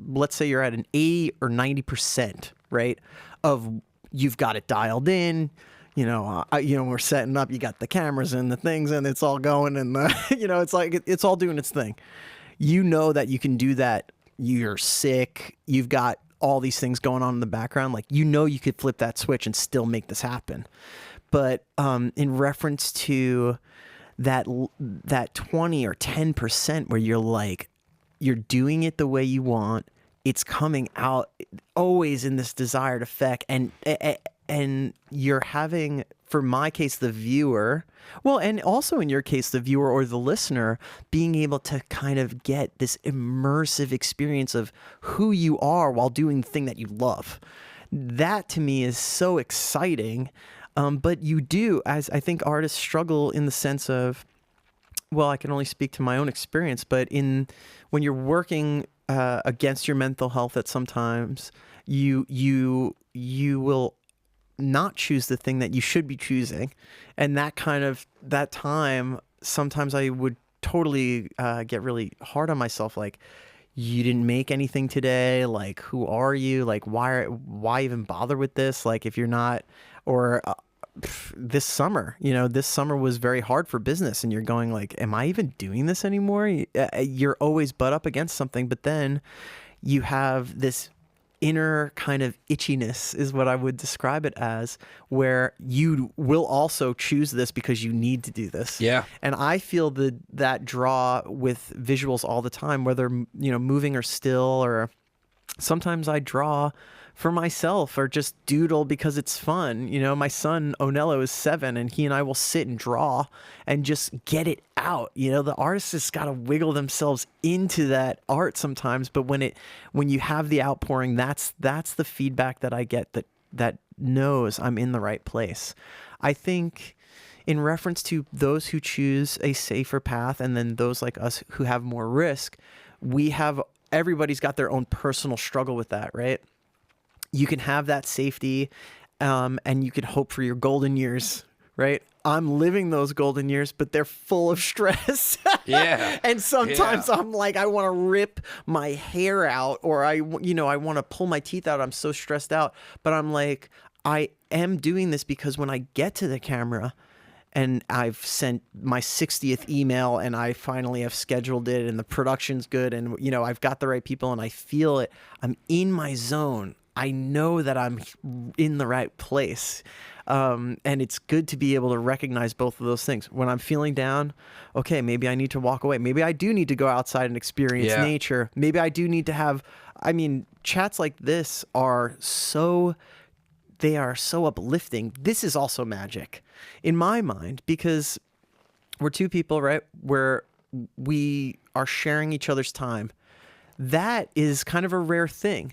B: let's say you're at an 80 or 90%, right, of you've got it dialed in. We're setting up, you got the cameras and the things and it's all going, and it's like it's all doing its thing. You know that you can do that. You're sick. You've got all these things going on in the background. Like, you could flip that switch and still make this happen. But in reference to that 20 or 10% where you're doing it the way you want, it's coming out always in this desired effect, and you're having, for my case, the viewer, well, and also in your case, the viewer or the listener, being able to kind of get this immersive experience of who you are while doing the thing that you love. That to me is so exciting. But you do, as I think artists struggle in the sense of, well, I can only speak to my own experience, but when you're working against your mental health, at sometimes you will not choose the thing that you should be choosing, and that time, sometimes I would totally get really hard on myself, like, you didn't make anything today, like, who are you, like, why even bother with this, like, if you're not, or this summer was very hard for business, and you're going like, am I even doing this anymore? You're always butt up against something, but then you have this inner kind of itchiness, is what I would describe it as, where you will also choose this because you need to do this.
A: Yeah.
B: And I feel that draw with visuals all the time, whether, moving or still, or sometimes I draw for myself or just doodle because it's fun. My son Onello is 7, and he and I will sit and draw and just get it out. The artist has got to wiggle themselves into that art sometimes, but when you have the outpouring, that's the feedback that I get that knows I'm in the right place. I think in reference to those who choose a safer path, and then those like us who have more risk, everybody's got their own personal struggle with that, right? You can have that safety, and you can hope for your golden years, right? I'm living those golden years, but they're full of stress.
A: Yeah.
B: And sometimes I'm like, I want to rip my hair out, or I want to pull my teeth out. I'm so stressed out. But I'm like, I am doing this because when I get to the camera and I've sent my 60th email and I finally have scheduled it and the production's good and, I've got the right people and I feel it, I'm in my zone. I know that I'm in the right place. And it's good to be able to recognize both of those things. When I'm feeling down, okay, maybe I need to walk away. Maybe I do need to go outside and experience nature. Maybe I do need to have, chats like this are so uplifting. This is also magic in my mind, because we're two people, right, where we are sharing each other's time. That is kind of a rare thing.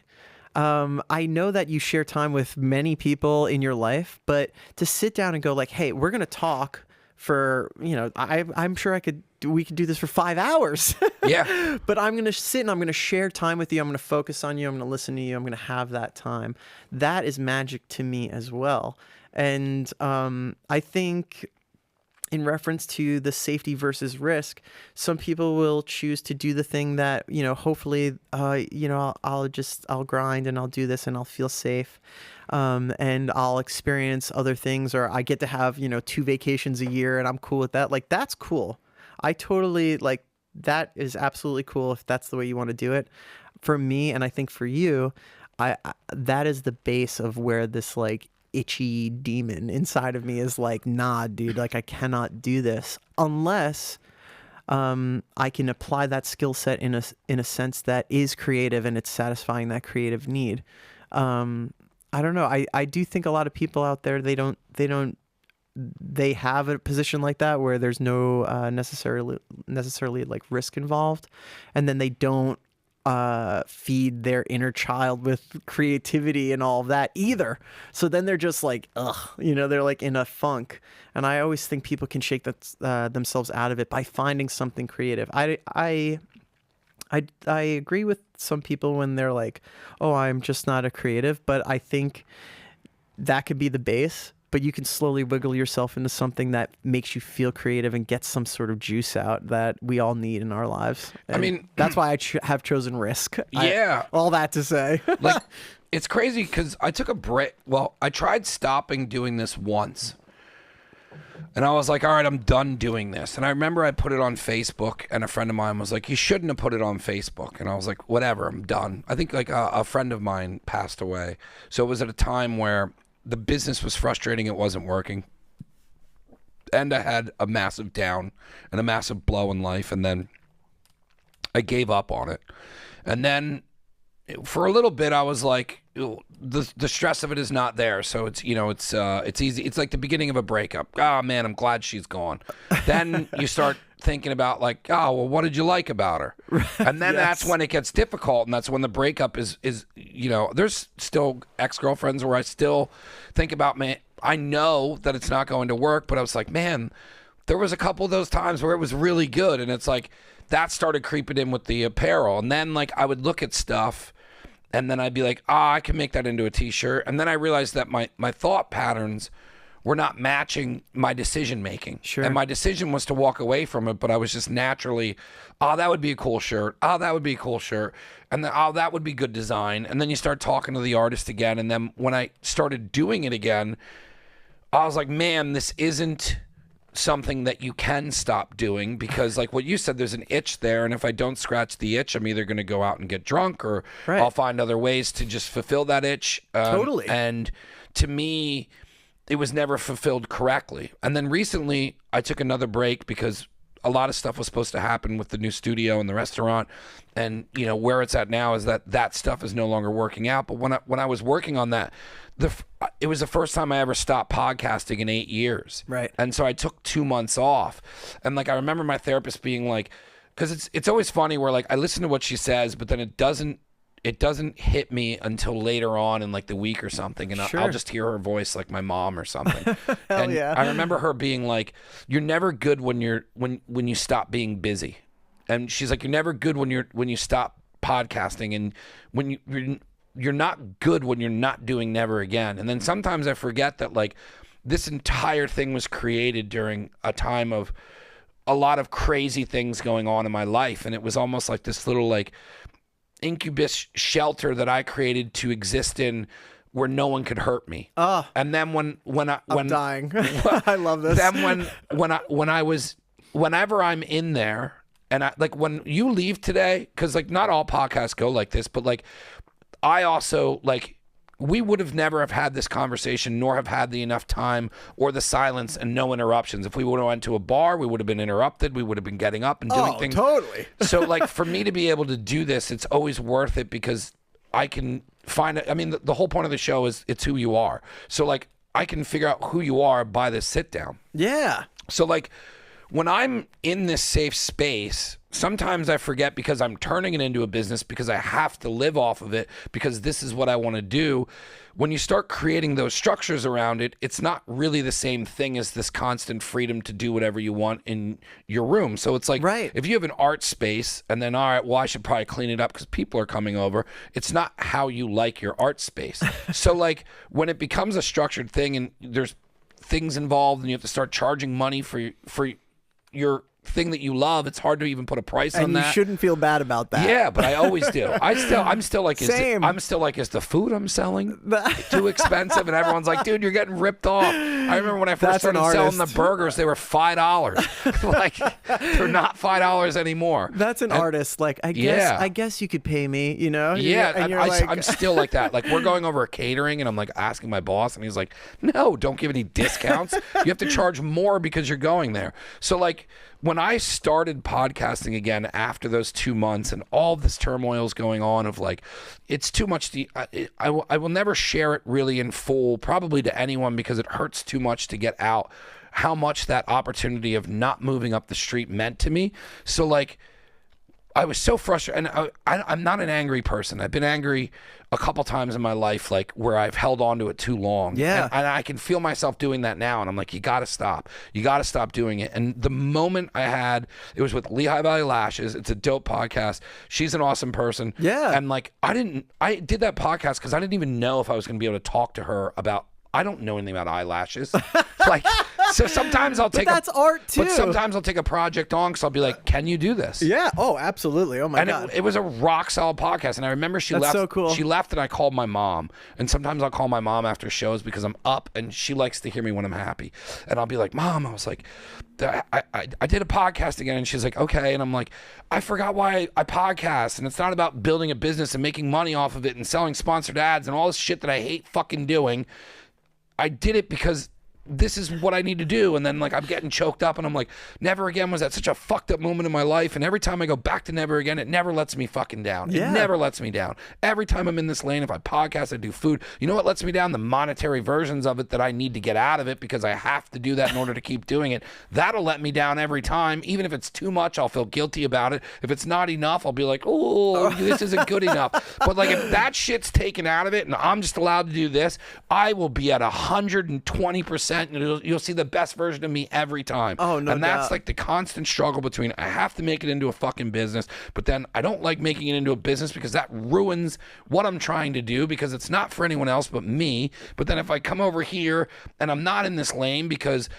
B: I know that you share time with many people in your life, but to sit down and go like, hey, we're going to talk for, I'm sure we could do this for 5 hours.
A: Yeah.
B: But I'm going to sit and I'm going to share time with you. I'm going to focus on you. I'm going to listen to you. I'm going to have that time. That is magic to me as well. And I think in reference to the safety versus risk, some people will choose to do the thing that, hopefully, I'll grind and I'll do this and I'll feel safe. And I'll experience other things, or I get to have, 2 vacations a year and I'm cool with that. Like, that's cool. I totally that is absolutely cool if that's the way you want to do it. For me, and I think for you, that is the base of where this itchy demon inside of me is like, nah, dude, I cannot do this unless I can apply that skill set in a sense that is creative and it's satisfying that creative need. I don't know. I do think a lot of people out there, they have a position like that where there's no necessarily risk involved, and then they don't feed their inner child with creativity and all of that either. So then they're just like, ugh, they're in a funk. And I always think people can shake themselves out of it by finding something creative. I agree with some people when they're like, oh, I'm just not a creative, but I think that could be the base. but you can slowly wiggle yourself into something that makes you feel creative and gets some sort of juice out that we all need in our lives. And
A: I mean,
B: that's why I have chosen risk.
A: Yeah.
B: All that to say.
A: Like, it's crazy because I took a break. Well, I tried stopping doing this once. And I was like, all right, I'm done doing this. And I remember I put it on Facebook, and a friend of mine was like, you shouldn't have put it on Facebook. And I was like, whatever, I'm done. I think like a friend of mine passed away. So it was at a time where the business was frustrating. It wasn't working. And I had a massive down and a massive blow in life. And then I gave up on it. And then for a little bit, I was like, the stress of it is not there. So it's, it's easy. It's like the beginning of a breakup. Oh man, I'm glad she's gone. Then you start thinking about like, oh, well, what did you like about her? And then that's when it gets difficult. And that's when the breakup is, there's still ex-girlfriends where I still think about, man, I know that it's not going to work, but I was like, man, there was a couple of those times where it was really good. And it's like, that started creeping in with the apparel. And then like, I would look at stuff and then I'd be like, I can make that into a t-shirt. And then I realized that my thought patterns were not matching my decision making.
B: Sure.
A: And my decision was to walk away from it, but I was just naturally, that would be a cool shirt. That would be a cool shirt. And then, that would be good design. And then you start talking to the artist again. And then when I started doing it again, I was like, man, this isn't something that you can stop doing, because like what you said, there's an itch there, and if I don't scratch the itch, I'm either going to go out and get drunk, or I'll find other ways to just fulfill that itch.
B: Totally.
A: And to me, it was never fulfilled correctly. And then recently I took another break because a lot of stuff was supposed to happen with the new studio and the restaurant, and where it's at now is that stuff is no longer working out. But when I was working on that, it was the first time I ever stopped podcasting in 8 years.
B: Right.
A: And so I took 2 months off, and like I remember my therapist being like, because it's always funny where like I listen to what she says, but then it doesn't hit me until later on in like the week or something, and I'll just hear her voice like my mom or something. And
B: yeah.
A: I remember her being like, you're never good when you stop being busy. And she's like, you're never good when you stop podcasting, and when you're not good when you're not doing Never Again. And then sometimes I forget that like this entire thing was created during a time of a lot of crazy things going on in my life, and it was almost like this little like incubus shelter that I created to exist in, where no one could hurt me. And then I'm
B: dying. I love this.
A: Then whenever I'm in there, and I like when you leave today, because like not all podcasts go like this, but like I also like, we would have never have had this conversation, nor have had the enough time or the silence and no interruptions. If we would have went to a bar, we would have been interrupted. We would have been getting up and doing things.
B: Totally.
A: So like for me to be able to do this, it's always worth it, because I can find it. I mean, the whole point of the show is it's who you are. So like I can figure out who you are by this sit down.
B: Yeah.
A: So like when I'm in this safe space, sometimes I forget, because I'm turning it into a business, because I have to live off of it, because this is what I want to do. When you start creating those structures around it, it's not really the same thing as this constant freedom to do whatever you want in your room. So it's like, if you have an art space and then, all right, well, I should probably clean it up because people are coming over. It's not how you like your art space. So like when it becomes a structured thing and there's things involved and you have to start charging money for your thing that you love, it's hard to even put a price on that.
B: And you shouldn't feel bad about that.
A: Yeah, but I always do. I'm still like,
B: Same.
A: I'm still like, is the food I'm selling too expensive? And everyone's like, dude, you're getting ripped off. I remember when I first started selling the burgers, they were $5. Like they're not $5 anymore.
B: That's an artist. Like I guess you could pay me.
A: Yeah,
B: and you're like...
A: I'm still like that. Like we're going over a catering, and I'm like asking my boss, and he's like, no, don't give any discounts. You have to charge more because you're going there. So like, when I started podcasting again after those 2 months and all this turmoil is going on of like, it's too much. I will never share it really in full, probably to anyone, because it hurts too much to get out how much that opportunity of not moving up the street meant to me. So like, I was so frustrated, and I'm not an angry person. I've been angry a couple times in my life, like where I've held on to it too long.
B: Yeah.
A: And I can feel myself doing that now, and I'm like, you got to stop. You got to stop doing it. And the moment I had, it was with Lehigh Valley Lashes. It's a dope podcast. She's an awesome person.
B: Yeah.
A: And like, I did that podcast because I didn't even know if I was going to be able to talk to her about I don't know anything about eyelashes. Like, so sometimes I'll take
B: that's art too.
A: But sometimes I'll take a project on because I'll be like, can you do this?
B: Yeah. Oh, absolutely. Oh my
A: And
B: God.
A: it was a rock solid podcast. And I remember she
B: That's
A: left.
B: so cool.
A: She left and I called my mom. And sometimes I'll call my mom after shows because I'm up and she likes to hear me when I'm happy. And I'll be like, Mom, I was like, I did a podcast again. And she's like, okay. And I'm like, I forgot why I podcast. And it's not about building a business and making money off of it and selling sponsored ads and all this shit that I hate fucking doing. I did it because this is what I need to do. And then like I'm getting choked up and I'm like, Never Again was at such a fucked up moment in my life. And every time I go back to Never Again, it never lets me fucking down.
B: Yeah.
A: It never lets me down. Every time I'm in this lane, if I podcast, I do food. You know what lets me down? The monetary versions of it that I need to get out of it because I have to do that in order to keep doing it. That'll let me down every time. Even if it's too much, I'll feel guilty about it. If it's not enough, I'll be like, oh, this isn't good enough. But like if that shit's taken out of it and I'm just allowed to do this, I will be at 120% and you'll see the best version of me every time.
B: Oh, no
A: And that's
B: doubt.
A: like the constant struggle between I have to make it into a fucking business, but then I don't like making it into a business because that ruins what I'm trying to do because it's not for anyone else but me. But then if I come over here and I'm not in this lane because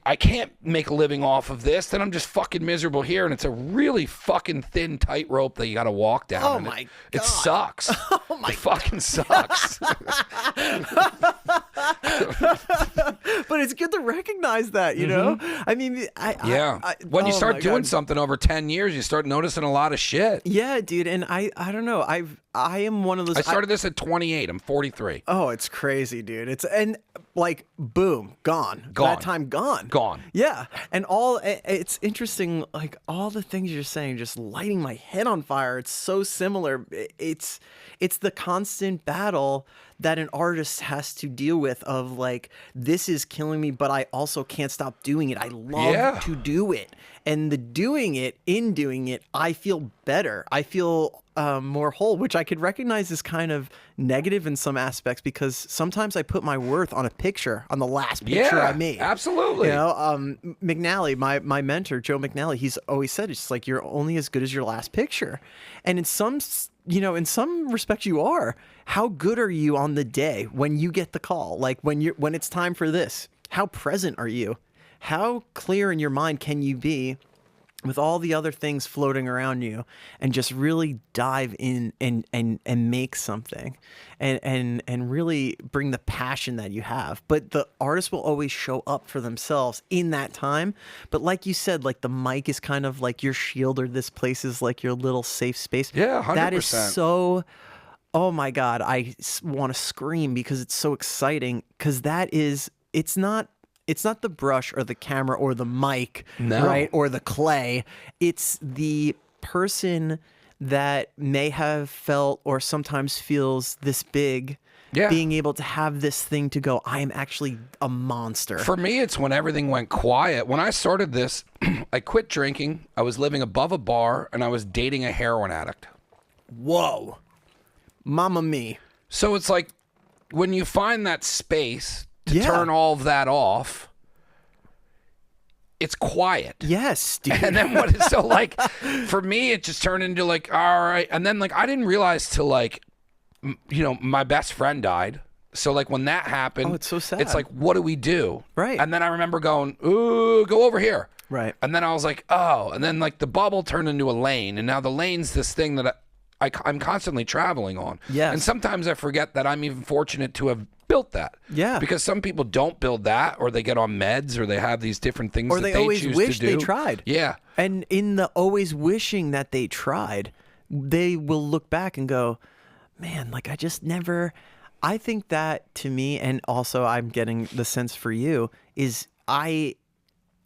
A: I can't make a living off of this, then I'm just fucking miserable here. And it's a really fucking thin tightrope that you got to walk down.
B: Oh
A: And
B: my
A: It
B: God.
A: sucks.
B: Oh my
A: It fucking sucks.
B: But it's good to recognize that, you know? I mean,
A: Yeah. When you
B: oh
A: start
B: my
A: doing
B: God.
A: something over 10 years, you start noticing a lot of shit.
B: Yeah, dude. And I don't know. I am one of those.
A: I started this at 28. I'm 43.
B: Oh, it's crazy, dude. And like, boom, gone.
A: Gone.
B: That time gone.
A: Gone.
B: Yeah. And it's interesting, like all the things you're saying, just lighting my head on fire. It's so similar. It's the constant battle that an artist has to deal with of like, this is killing me, but I also can't stop doing it. I love to do it. And in doing it, I feel better. I feel more whole, which I could recognize as kind of negative in some aspects because sometimes I put my worth on a picture, on the last picture I made.
A: Absolutely.
B: You know, McNally, my mentor, Joe McNally, he's always said, it's like, you're only as good as your last picture. And in some respects you are. How good are you on the day when you get the call? Like when it's time for this, how present are you? How clear in your mind can you be with all the other things floating around you and just really dive in and make something and really bring the passion that you have. But the artist will always show up for themselves in that time. But like you said, like the mic is kind of like your shield, or this place is like your little safe space.
A: Yeah, 100%.
B: That is so, oh my God, I want to scream because it's so exciting because it's not the brush or the camera or the mic, right? Or the clay. It's the person that may have felt or sometimes feels this big, being able to have this thing to go, I am actually a monster.
A: For me, it's when everything went quiet. When I started this, I quit drinking. I was living above a bar and I was dating a heroin addict.
B: Whoa. Mamma me.
A: So it's like when you find that space to
B: Yeah.
A: turn all of that off, it's quiet.
B: Yes, dude.
A: And then what is so like for me, it just turned into like, all right. And then like I didn't realize till like, my best friend died. So like when that happened,
B: it's so sad.
A: It's like, what do we do?
B: Right.
A: And then I remember going, ooh, go over here.
B: Right.
A: And then I was like, oh. And then like the bubble turned into a lane, and now the lane's this thing that I'm constantly traveling on.
B: Yes.
A: And sometimes I forget that I'm even fortunate to have built that.
B: Yeah.
A: Because some people don't build that, or they get on meds, or they have these different things
B: Or
A: that
B: they
A: they
B: always
A: choose
B: wish
A: to do.
B: they tried.
A: Yeah.
B: And in the always wishing that they tried, they will look back and go, man, like I just never. I think that to me, and also I'm getting the sense for you, is I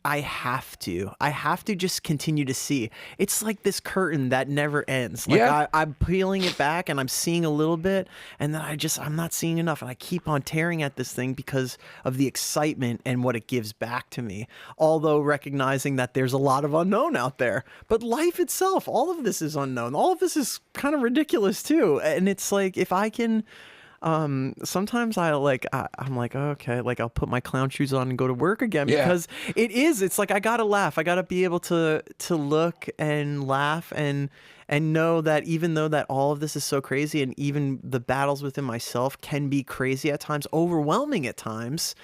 B: have to just continue to see. It's like this curtain that never ends. Like
A: Yeah.
B: I'm peeling it back and I'm seeing a little bit, and then I'm not seeing enough, and I keep on tearing at this thing because of the excitement and what it gives back to me. Although recognizing that there's a lot of unknown out there, but life itself, all of this is unknown. All of this is kind of ridiculous too. And it's like, if I can sometimes I'm like, oh, okay, like I'll put my clown shoes on and go to work again
A: Yeah.
B: because it's like I gotta laugh. I gotta be able to look and laugh and know that even though that all of this is so crazy and even the battles within myself can be crazy at times, overwhelming at times,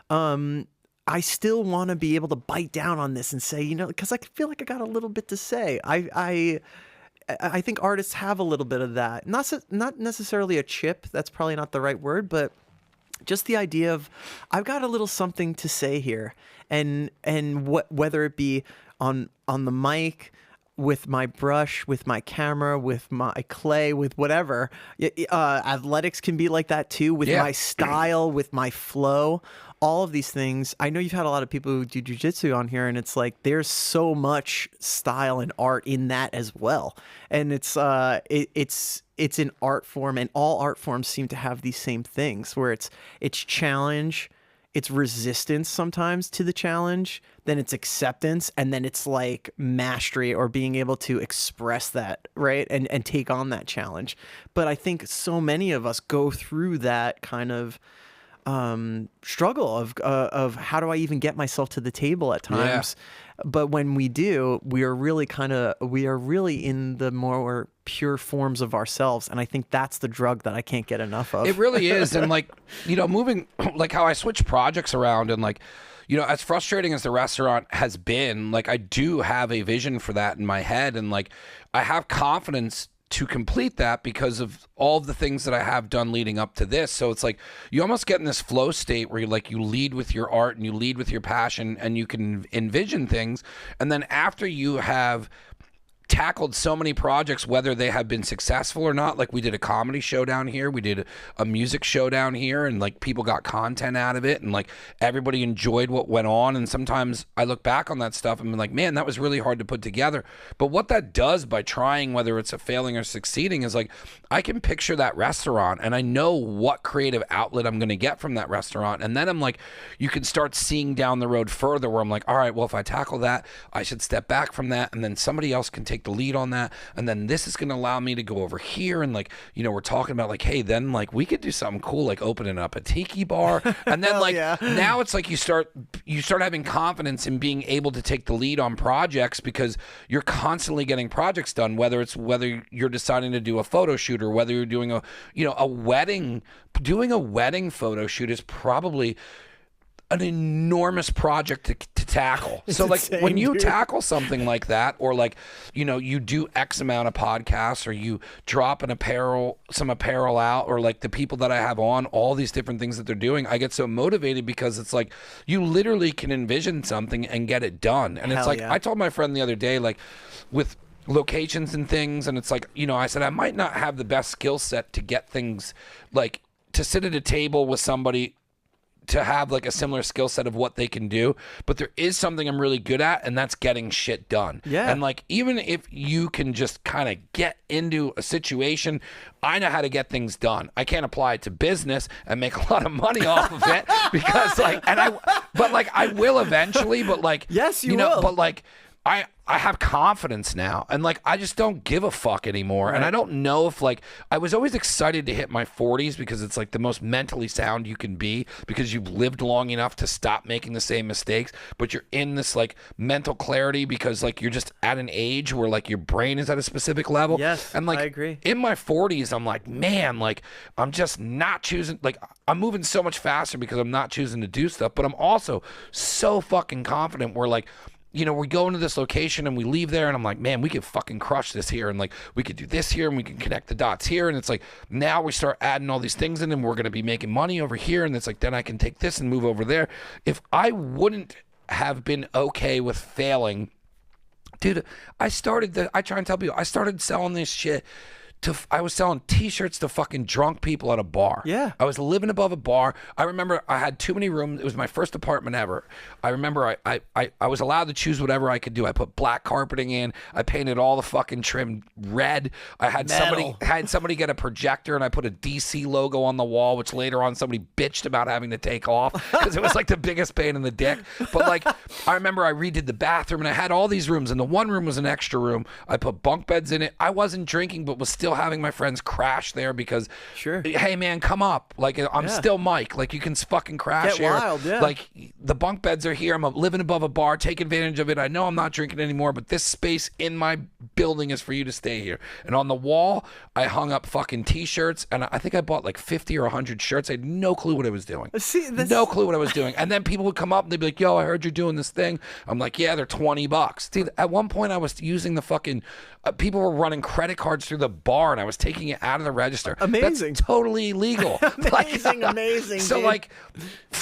B: I still want to be able to bite down on this and say, because I feel like I got a little bit to say. I think artists have a little bit of that. Not necessarily a chip. That's probably not the right word, but just the idea of I've got a little something to say here, and whether it be on the mic, with my brush, with my camera, with my clay, with whatever. Athletics can be like that too, with my style, with my flow, all of these things. I know you've had a lot of people who do jujitsu on here, and it's like there's so much style and art in that as well. And it's an art form, and all art forms seem to have these same things where it's challenge, it's resistance sometimes to the challenge, then it's acceptance, and then it's like mastery or being able to express that, right? And take on that challenge. But I think so many of us go through that kind of struggle of how do I even get myself to the table at times. But when we do, we are really in the more pure forms of ourselves, and I think that's the drug that I can't get enough of.
A: It really is. And like, moving, like how I switch projects around, and like, as frustrating as the restaurant has been, like I do have a vision for that in my head, and like I have confidence to complete that because of all of the things that I have done leading up to this. So it's like you almost get in this flow state where you lead with your art and you lead with your passion, and you can envision things. And then after you have tackled so many projects, whether they have been successful or not, like we did a comedy show down here, we did a music show down here, and like people got content out of it, and like everybody enjoyed what went on. And sometimes I look back on that stuff and I'm like, man, that was really hard to put together. But what that does by trying, whether it's a failing or succeeding, is like I can picture that restaurant and I know what creative outlet I'm going to get from that restaurant. And then I'm like, you can start seeing down the road further where I'm like, all right, well, if I tackle that, I should step back from that, and then somebody else can take the lead on that, and then this is going to allow me to go over here, and like we're talking about like, hey, then like we could do something cool, like opening up a tiki bar, and then like now it's like you start having confidence in being able to take the lead on projects because you're constantly getting projects done, whether you're deciding to do a photo shoot or whether you're doing a wedding. Doing a wedding photo shoot is probably an enormous project to tackle. So like
B: insane,
A: when you
B: dude.
A: tackle something like that, or like, you do X amount of podcasts, or you drop some apparel out, or like the people that I have on, all these different things that they're doing, I get so motivated because it's like you literally can envision something and get it done. And it's like,
B: yeah.
A: I told my friend the other day, like with locations and things, and it's like, I said, I might not have the best skill set to get things, like to sit at a table with somebody to have like a similar skill set of what they can do, but there is something I'm really good at, and that's getting shit done.
B: Yeah.
A: And like, even if you can just kind of get into a situation, I know how to get things done. I can't apply it to business and make a lot of money off of it because like, but like I will eventually, but like,
B: yes, you will.
A: But like, I have confidence now, and like I just don't give a fuck anymore. Right. And I don't know if like I was always excited to hit my 40s because it's like the most mentally sound you can be because you've lived long enough to stop making the same mistakes, but you're in this like mental clarity because like you're just at an age where like your brain is at a specific level.
B: Yes,
A: and like
B: I agree.
A: In my 40s, I'm like, man, like I'm just not choosing, like I'm moving so much faster because I'm not choosing to do stuff, but I'm also so fucking confident where like, we go into this location and we leave there and I'm like, man, we could fucking crush this here. And like, we could do this here and we can connect the dots here. And it's like, now we start adding all these things in and we're going to be making money over here. And it's like, then I can take this and move over there. If I wouldn't have been okay with failing, dude, I try and tell people, I started selling this shit I was selling t-shirts to fucking drunk people at a bar.
B: Yeah.
A: I was living above a bar. I remember I had too many rooms. It was my first apartment ever. I remember I was allowed to choose whatever I could do. I put black carpeting in. I painted all the fucking trim red. I had somebody get a projector and I put a DC logo on the wall, which later on somebody bitched about having to take off because it was like the biggest pain in the dick. But like, I remember I redid the bathroom and I had all these rooms and the one room was an extra room. I put bunk beds in it. I wasn't drinking, but was still still having my friends crash there because,
B: Sure.
A: hey man, come up. Like I'm still Mike. Like you can fucking crash
B: Get
A: here.
B: wild, yeah.
A: Like the bunk beds are here. I'm living above a bar. Take advantage of it. I know I'm not drinking anymore, but this space in my building is for you to stay here. And on the wall, I hung up fucking t-shirts, and I think I bought like 50 or 100 shirts. I had no clue what I was doing.
B: See,
A: No clue what I was doing. And then people would come up and they'd be like, yo, I heard you're doing this thing. I'm like, yeah, they're $20. Dude, at one point I was using the fucking, people were running credit cards through the bar and I was taking it out of the register.
B: Amazing.
A: That's totally illegal.
B: Amazing.
A: So
B: dude.
A: like,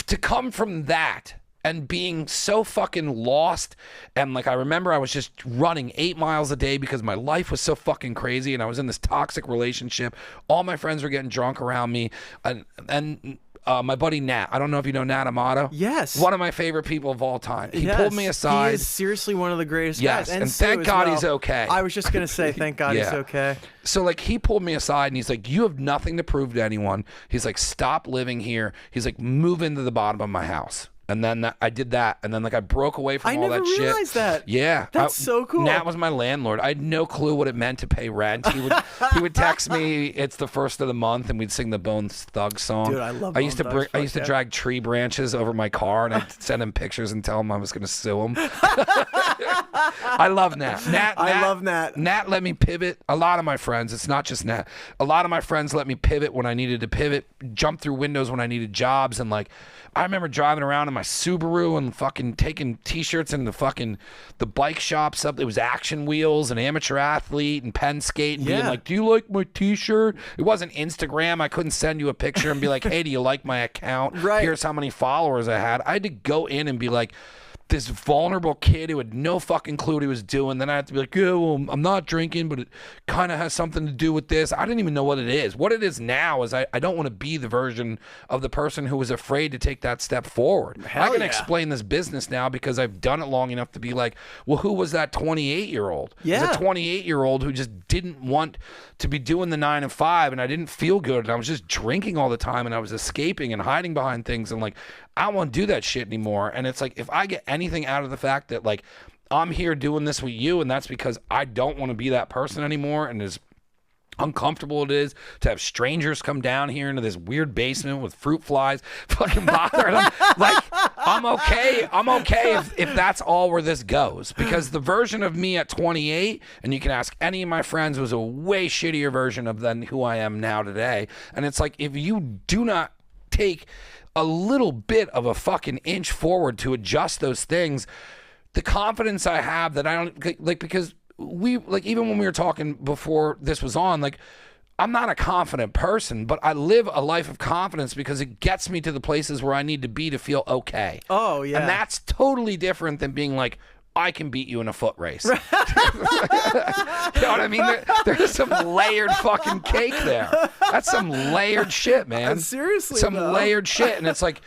A: to come from that and being so fucking lost, and like I remember I was just running 8 miles a day because my life was so fucking crazy and I was in this toxic relationship. All my friends were getting drunk around me, and my buddy Nat, I don't know if you know Nat Amato.
B: Yes.
A: One of my favorite people of all time. He pulled me aside.
B: He is seriously one of the greatest
A: Yes,
B: guys.
A: and
B: Sue
A: thank
B: as
A: God
B: well.
A: he's okay.
B: I was just going to say, thank God he's
A: Yeah.
B: okay.
A: So like he pulled me aside and he's like, you have nothing to prove to anyone. He's like, stop living here. He's like, move into the bottom of my house. And then I did that, and then like I broke away from all that shit.
B: I never realized that.
A: Yeah,
B: That's so cool.
A: Nat was my landlord. I had no clue what it meant to pay rent. He would text me, it's the first of the month, and we'd sing the Bone Thugs song.
B: Dude, I love
A: I used to
B: Bone Thugs,
A: I used to
B: fuck
A: drag tree branches over my car, and I'd send him pictures and tell him I was going to sue him. I love Nat.
B: I love Nat.
A: Nat let me pivot. A lot of my friends, it's not just Nat. A lot of my friends let me pivot when I needed to pivot, jump through windows when I needed jobs, and like I remember driving around in my Subaru and fucking taking t-shirts into the bike shops up. It was Action Wheels and Amateur Athlete and Penn Skate and being like, do you like my t-shirt? It wasn't Instagram. I couldn't send you a picture and be like, hey, do you like my account?
B: Right.
A: Here's how many followers I had. I had to go in and be like, this vulnerable kid who had no fucking clue what he was doing. Then I had to be like, yeah, well, I'm not drinking, but it kind of has something to do with this. I didn't even know what it is. What it is now is I don't want to be the version of the person who was afraid to take that step forward. I can explain this business now because I've done it long enough to be like, well, who was that 28-year-old?
B: Yeah.
A: It was a 28-year-old who just didn't want to be doing the 9 to 5, and I didn't feel good, and I was just drinking all the time, and I was escaping and hiding behind things, and like, I don't want to do that shit anymore. And it's like, if I get anything out of the fact that like I'm here doing this with you, and that's because I don't want to be that person anymore, and as uncomfortable it is to have strangers come down here into this weird basement with fruit flies fucking bothering them. Like, I'm okay if that's all where this goes, because the version of me at 28, and you can ask any of my friends, was a way shittier version of than who I am now today. And it's like, if you do not take a little bit of a fucking inch forward to adjust those things, the confidence I have that I don't like, because we like, even when we were talking before this was on, like, I'm not a confident person, but I live a life of confidence because it gets me to the places where I need to be to feel okay.
B: Oh, yeah.
A: And that's totally different than being like, I can beat you in a foot race. You know what I mean? There's some layered fucking cake there. That's some layered shit, man.
B: Seriously,
A: some
B: though.
A: layered shit. And it's like,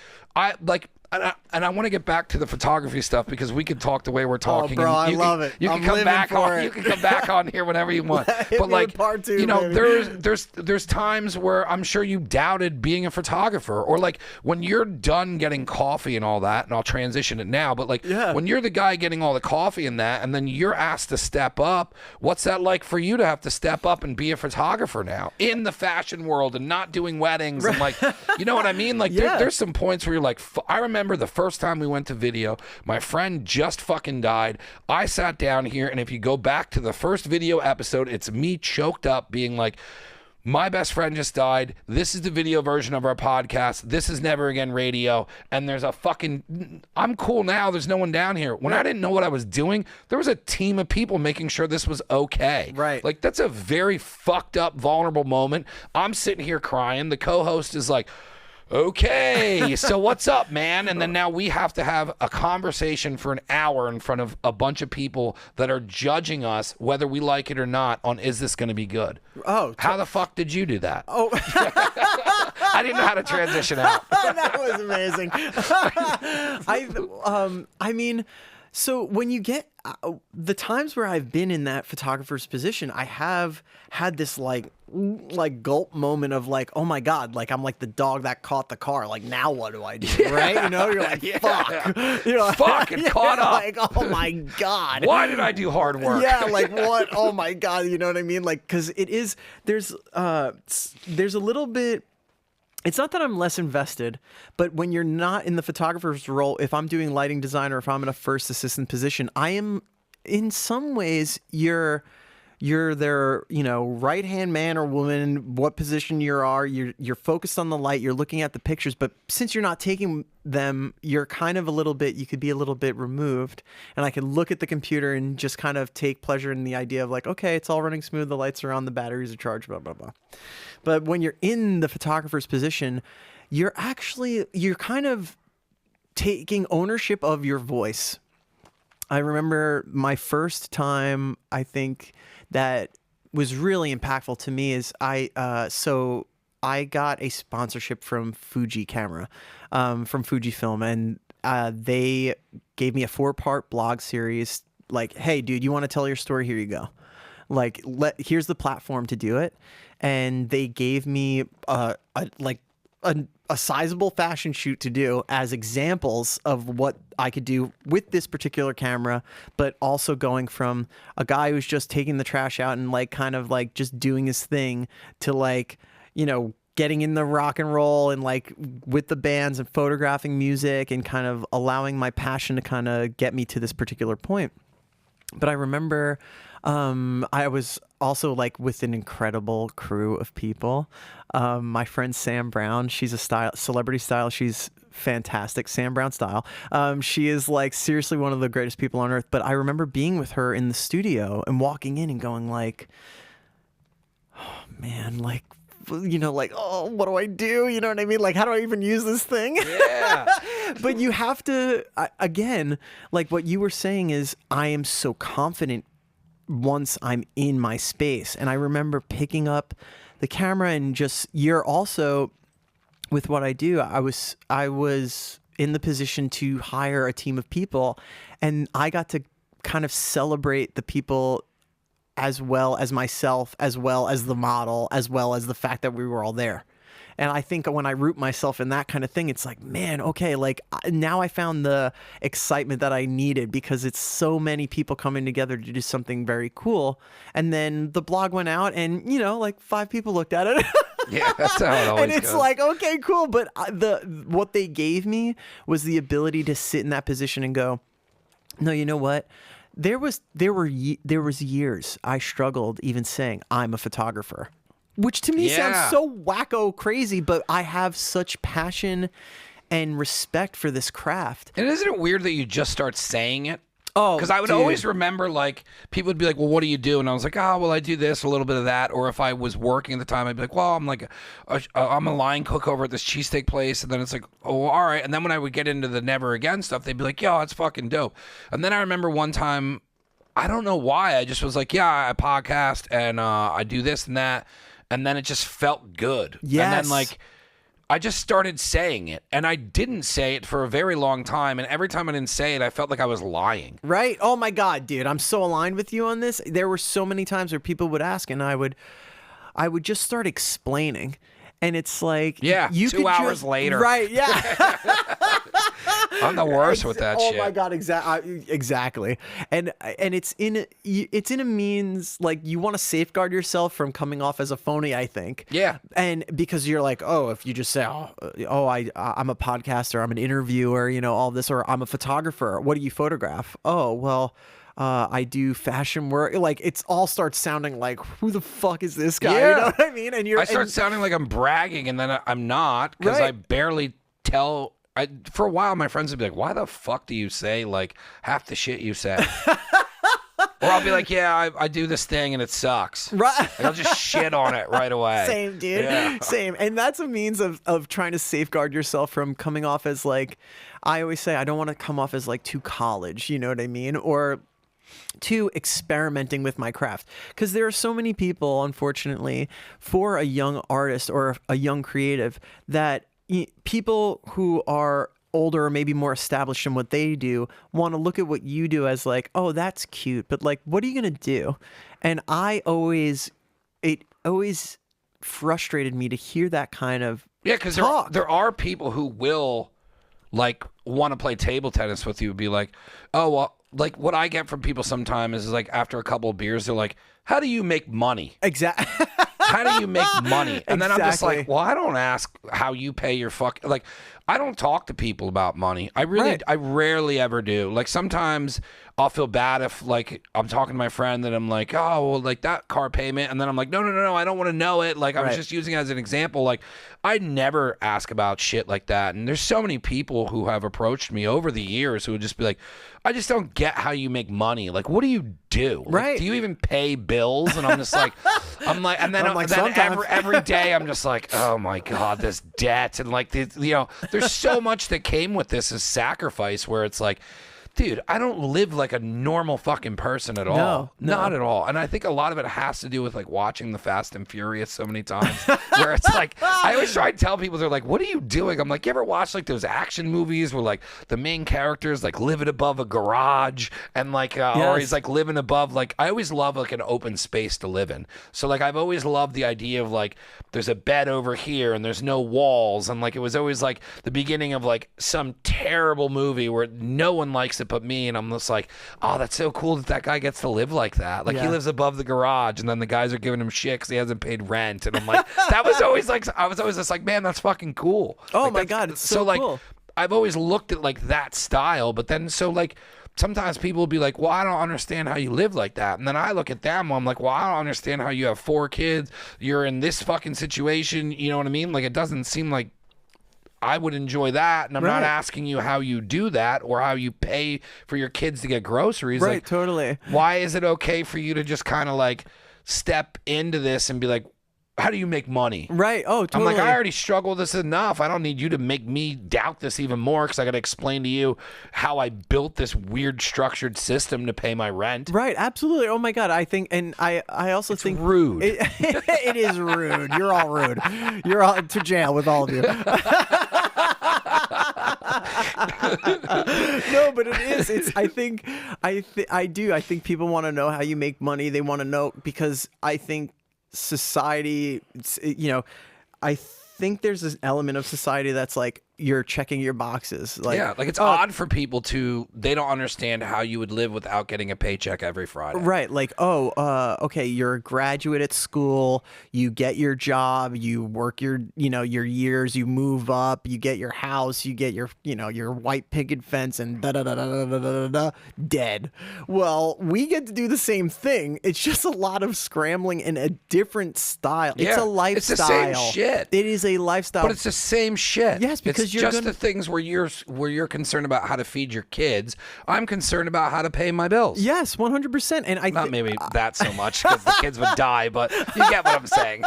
A: and I want to get back to the photography stuff because we could talk the way we're talking.
B: bro,
A: and
B: love it.
A: You can
B: I'm
A: come
B: living
A: back
B: for
A: on.
B: it.
A: You can come back on here whenever you want.
B: Hit
A: But
B: me
A: like,
B: with part two,
A: you know,
B: baby.
A: there's times where I'm sure you doubted being a photographer, or like when you're done getting coffee and all that. And I'll transition it now. But like, when you're the guy getting all the coffee and that, and then you're asked to step up, what's that like for you to have to step up and be a photographer now in the fashion world and not doing weddings and like, you know what I mean? Like, there's some points where you're like, I remember the first time we went to video, my friend just fucking died. I sat down here, and if you go back to the first video episode, it's me choked up being like, my best friend just died. This is the video version of our podcast. This is Never Again Radio. And there's a fucking, I'm cool now. There's no one down here. When I didn't know what I was doing, there was a team of people making sure this was okay.
B: Right.
A: Like, that's a very fucked up, vulnerable moment. I'm sitting here crying. The co-host is like, okay, so what's up, man? And then now we have to have a conversation for an hour in front of a bunch of people that are judging us, whether we like it or not, on is this going to be good?
B: Oh,
A: How the fuck did you do that?
B: Oh,
A: I didn't know how to transition out.
B: that was amazing. I mean, So when you get the times where I've been in that photographer's position, I have had this like gulp moment of like, oh my God, like I'm like the dog that caught the car. Like now what do I do? Right? You know, you're like, fuck. You know,
A: Fuck, it caught up.
B: Like, oh my God.
A: Why did I do hard work?
B: Yeah, like what? Oh my God, you know what I mean? Like, because there's a little bit. It's not that I'm less invested, but when you're not in the photographer's role, if I'm doing lighting design or if I'm in a first assistant position, I am in some ways you're their, you know, right-hand man or woman, what position you're focused on the light, you're looking at the pictures, but since you're not taking them, you're kind of you could be a little bit removed, and I can look at the computer and just kind of take pleasure in the idea of like, okay, it's all running smooth, the lights are on, the batteries are charged, blah, blah, blah. But when you're in the photographer's position, you're kind of taking ownership of your voice. I remember my first time, I think, that was really impactful to me is I got a sponsorship from Fuji Camera, from Fujifilm, and they gave me a 4-part blog series. Like, hey, dude, you want to tell your story? Here you go. Like, here's the platform to do it. And they gave me a sizable fashion shoot to do as examples of what I could do with this particular camera, but also going from a guy who's just taking the trash out and like kind of like just doing his thing to like, you know, getting in the rock and roll and like with the bands and photographing music and kind of allowing my passion to kind of get me to this particular point. But I remember I was also like with an incredible crew of people. My friend Sam Brown, she's a celebrity stylist. She's fantastic. Sam Brown style. She is like seriously one of the greatest people on earth. But I remember being with her in the studio and walking in and going like, oh man, like, you know, like, oh, what do I do? You know what I mean? Like, how do I even use this thing?
A: Yeah.
B: But you have to, again, like what you were saying is I am so confident once I'm in my space. And I remember picking up the camera and just, you're also, with what I do, I was in the position to hire a team of people, and I got to kind of celebrate the people as well as myself, as well as the model, as well as the fact that we were all there. And I think when I root myself in that kind of thing, it's like, man, okay, like now I found the excitement that I needed because it's so many people coming together to do something very cool. And then the blog went out and, you know, like 5 people looked at it.
A: Yeah, that's how it always
B: And it's
A: goes.
B: like, okay, cool. But what they gave me was the ability to sit in that position and go, no, you know what? There was years I struggled even saying I'm a photographer, which to me sounds so wacko crazy, but I have such passion and respect for this craft.
A: And isn't it weird that you just start saying it?
B: Oh,
A: because I would always remember, like, people would be like, well, what do you do? And I was like, oh, well, I do this, a little bit of that. Or if I was working at the time, I'd be like, well, I'm like, I'm a line cook over at this cheesesteak place. And then it's like, oh, all right. And then when I would get into the never again stuff, they'd be like, yo, it's fucking dope. And then I remember one time, I don't know why, I just was like, yeah, I podcast and I do this and that. And then it just felt good.
B: Yes.
A: And then, like, I just started saying it, and I didn't say it for a very long time, and every time I didn't say it, I felt like I was lying.
B: Right? Oh my God, dude, I'm so aligned with you on this. There were so many times where people would ask, and I would just start explaining, and it's like,
A: yeah,
B: you
A: 2 hours later,
B: right? Yeah.
A: I'm the worst with that shit.
B: Oh my God, exactly. And it's in a means like you want to safeguard yourself from coming off as a phony, I think.
A: Yeah.
B: And because you're like, oh, if you just say, I'm a podcaster, I'm an interviewer, you know, all this, or I'm a photographer. What do you photograph? Oh, well, I do fashion work. Like, it's all starts sounding like, who the fuck is this guy?
A: Yeah.
B: You know what I mean? And
A: I start sounding like I'm bragging, and then I'm not, because
B: Right.
A: I barely tell. For a while, my friends would be like, why the fuck do you say, like, half the shit you say? Or I'll be like, yeah, I do this thing, and it sucks.
B: Right.
A: And I'll just shit on it right away.
B: Same, dude.
A: Yeah.
B: Same. And that's a means of trying to safeguard yourself from coming off as like, I always say, I don't want to come off as like too college, you know what I mean? Or too experimenting with my craft. Because there are so many people, unfortunately, for a young artist or a young creative, that people who are older or maybe more established in what they do want to look at what you do as like, oh, that's cute, but like, what are you going to do? And it always frustrated me to hear that kind of
A: because
B: talk.
A: there are people who will like want to play table tennis with you and be like, oh, well, like what I get from people sometimes is like after a couple of beers, they're like, how do you make money?
B: Exactly.
A: How do you make money? And then I'm just
B: Exactly.
A: like, well, I don't ask how you pay your like, I don't talk to people about money. I rarely ever do. Like sometimes I'll feel bad if like I'm talking to my friend and I'm like, oh, well, like that car payment. And then I'm like, no, I don't want to know it. Like I was just using it as an example. Like I never ask about shit like that. And there's so many people who have approached me over the years who would just be like, I just don't get how you make money. Like, what do you do? Like,
B: Right.
A: do you even pay bills? And I'm just like, and then
B: sometimes.
A: every day I'm just like, oh my God, this debt. And like, there's so much that came with this as sacrifice where it's like, dude, I don't live like a normal fucking person at all.
B: No.
A: Not at all. And I think a lot of it has to do with like watching the Fast and Furious so many times where it's like, I always try to tell people, they're like, what are you doing? I'm like, you ever watch like those action movies where like the main character's like living above a garage and like, or he's like living above, like, I always love like an open space to live in. So like, I've always loved the idea of like, there's a bed over here and there's no walls. And like, it was always like the beginning of like some terrible movie where no one likes it but me, and I'm just like, oh, that's so cool that guy gets to live like that. Like he lives above the garage, and then the guys are giving him shit because he hasn't paid rent, and I'm like, that was always like, I was always just like, man, that's fucking cool.
B: Oh
A: like,
B: my God, it's so
A: like,
B: cool.
A: I've always looked at like that style, but then so like sometimes people will be like, well, I don't understand how you live like that. And then I look at them, I'm like, well, I don't understand how you have 4 kids, you're in this fucking situation, you know what I mean? Like it doesn't seem like I would enjoy that, and I'm not asking you how you do that or how you pay for your kids to get groceries.
B: Right,
A: like,
B: totally.
A: why is it okay for you to just kind of like step into this and be like, how do you make money?
B: Right. Oh, totally.
A: I'm like, I already struggle with this enough. I don't need you to make me doubt this even more because I got to explain to you how I built this weird structured system to pay my rent.
B: Right, absolutely. Oh my God, I think, and I also think
A: Rude.
B: It is rude. You're all rude. You're all to jail with all of you. No, but it is. It's. I think. I do. I think people want to know how you make money. They want to know because I think society. I think there's this element of society that's like you're checking your boxes. Like,
A: yeah, like it's odd for people they don't understand how you would live without getting a paycheck every Friday.
B: Right. Like, okay, you're a graduate at school, you get your job, you work your years, you move up, you get your house, you get your white picket fence and dead. Well, we get to do the same thing. It's just a lot of scrambling in a different style.
A: Yeah,
B: it's a lifestyle.
A: It's the same shit.
B: It is a lifestyle.
A: But it's the same shit.
B: Yes, because
A: it's just the things where you're concerned about how to feed your kids. I'm concerned about how to pay my bills.
B: Yes, 100%. And
A: not maybe that so much because the kids would die, but you get what I'm saying.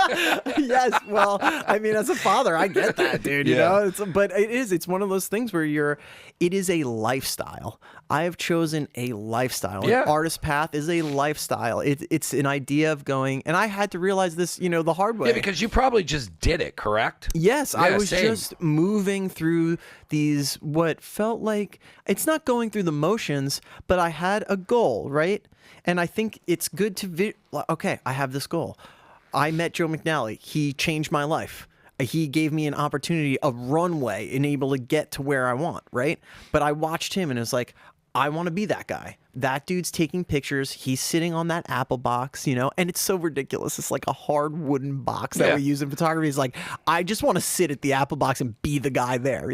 B: Yes, well, I mean, as a father, I get that, dude. You know, but it's one of those things where it is a lifestyle. I have chosen a lifestyle.
A: Yeah.
B: An artist path is a lifestyle. It's an idea of going, and I had to realize this, the hard way.
A: Yeah, because you probably just did it, correct?
B: Yes,
A: Yeah,
B: I was
A: same.
B: just moving through these, what felt like, it's not going through the motions, but I had a goal, right? And I think it's good to, okay, I have this goal. I met Joe McNally. He changed my life. He gave me an opportunity, a runway, and able to get to where I want, right? But I watched him and it was like, I want to be that guy. That dude's taking pictures. He's sitting on that Apple box, and it's so ridiculous. It's like a hard wooden box that we use in photography. It's like, I just want to sit at the Apple box and be the guy there,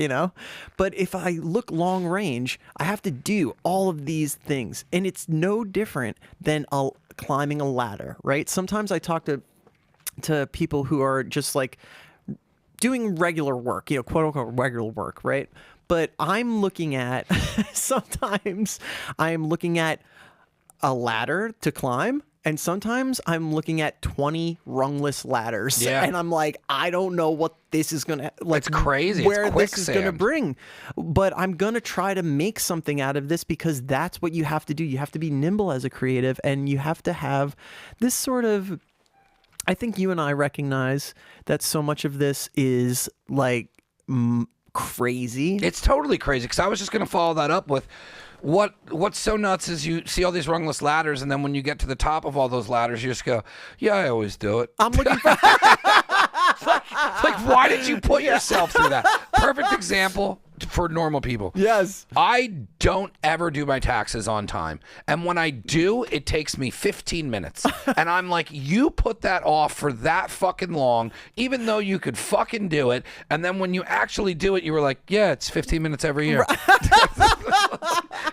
B: But if I look long range, I have to do all of these things. And it's no different than climbing a ladder, right? Sometimes I talk to people who are just like doing regular work, quote unquote regular work, right? But I'm looking at, sometimes I'm looking at a ladder to climb, and sometimes I'm looking at 20 rungless ladders.
A: Yeah.
B: And I'm like, I don't know what this is going to, like,
A: It's crazy.
B: where
A: It's
B: this is going to
A: quicksand.
B: bring. But I'm going to try to make something out of this because that's what you have to do. You have to be nimble as a creative, and you have to have this sort of, I think you and I recognize that so much of this is like crazy.
A: It's totally crazy because I was just going to follow that up with what's so nuts is you see all these rungless ladders, and then when you get to the top of all those ladders, you just go, yeah, I always do it.
B: I'm looking for
A: Like, why did you put yourself through that? Perfect example for normal people.
B: Yes.
A: I don't ever do my taxes on time. And when I do, it takes me 15 minutes. And I'm like, you put that off for that fucking long, even though you could fucking do it. And then when you actually do it, you were like, yeah, it's 15 minutes every year.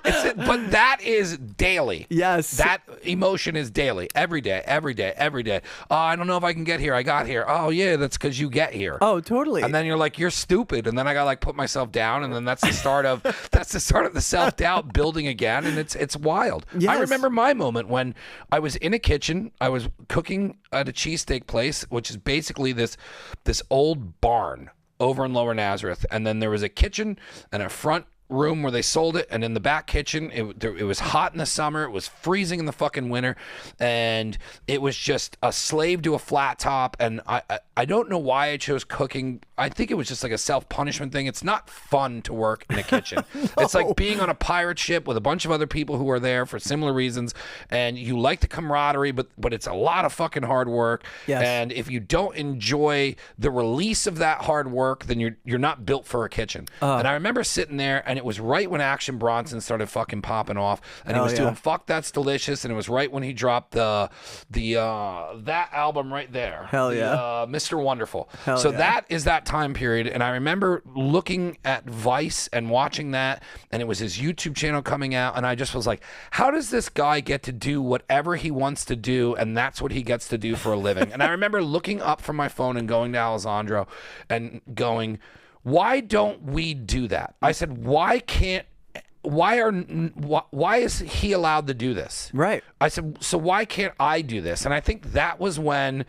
A: But that is daily.
B: Yes.
A: That emotion is daily. Every day, every day, every day. Oh, I don't know if I can get here. I got here. Oh, yeah, that's because you get here.
B: Oh, totally.
A: And then you're like, you're stupid. And then I got to like put myself down. And then that's the start of the self-doubt building again. And it's wild.
B: Yes.
A: I remember my moment when I was in a kitchen. I was cooking at a cheesesteak place, which is basically this old barn over in Lower Nazareth. And then there was a kitchen and a front room where they sold it, and in the back kitchen it was hot in the summer, it was freezing in the fucking winter, and it was just a slave to a flat top. And I don't know why I chose cooking. I think it was just like a self-punishment thing. It's not fun to work in a kitchen. No. It's like being on a pirate ship with a bunch of other people who are there for similar reasons, and you like the camaraderie, but it's a lot of fucking hard work.
B: Yes.
A: And if you don't enjoy the release of that hard work, then you're not built for a kitchen. And I remember sitting there, and it was right when Action Bronson started fucking popping off, and he was doing "Fuck That's Delicious," and it was right when he dropped that album right there.
B: Hell yeah.
A: Mr. Wonderful.
B: Hell
A: so
B: yeah.
A: that is that time period, and I remember looking at Vice and watching that, and it was his YouTube channel coming out, and I just was like, how does this guy get to do whatever he wants to do, and that's what he gets to do for a living? And I remember looking up from my phone and going to Alessandro and going, why don't we do that? I said, why is he allowed to do this?
B: Right.
A: I said, so why can't I do this? And I think that was when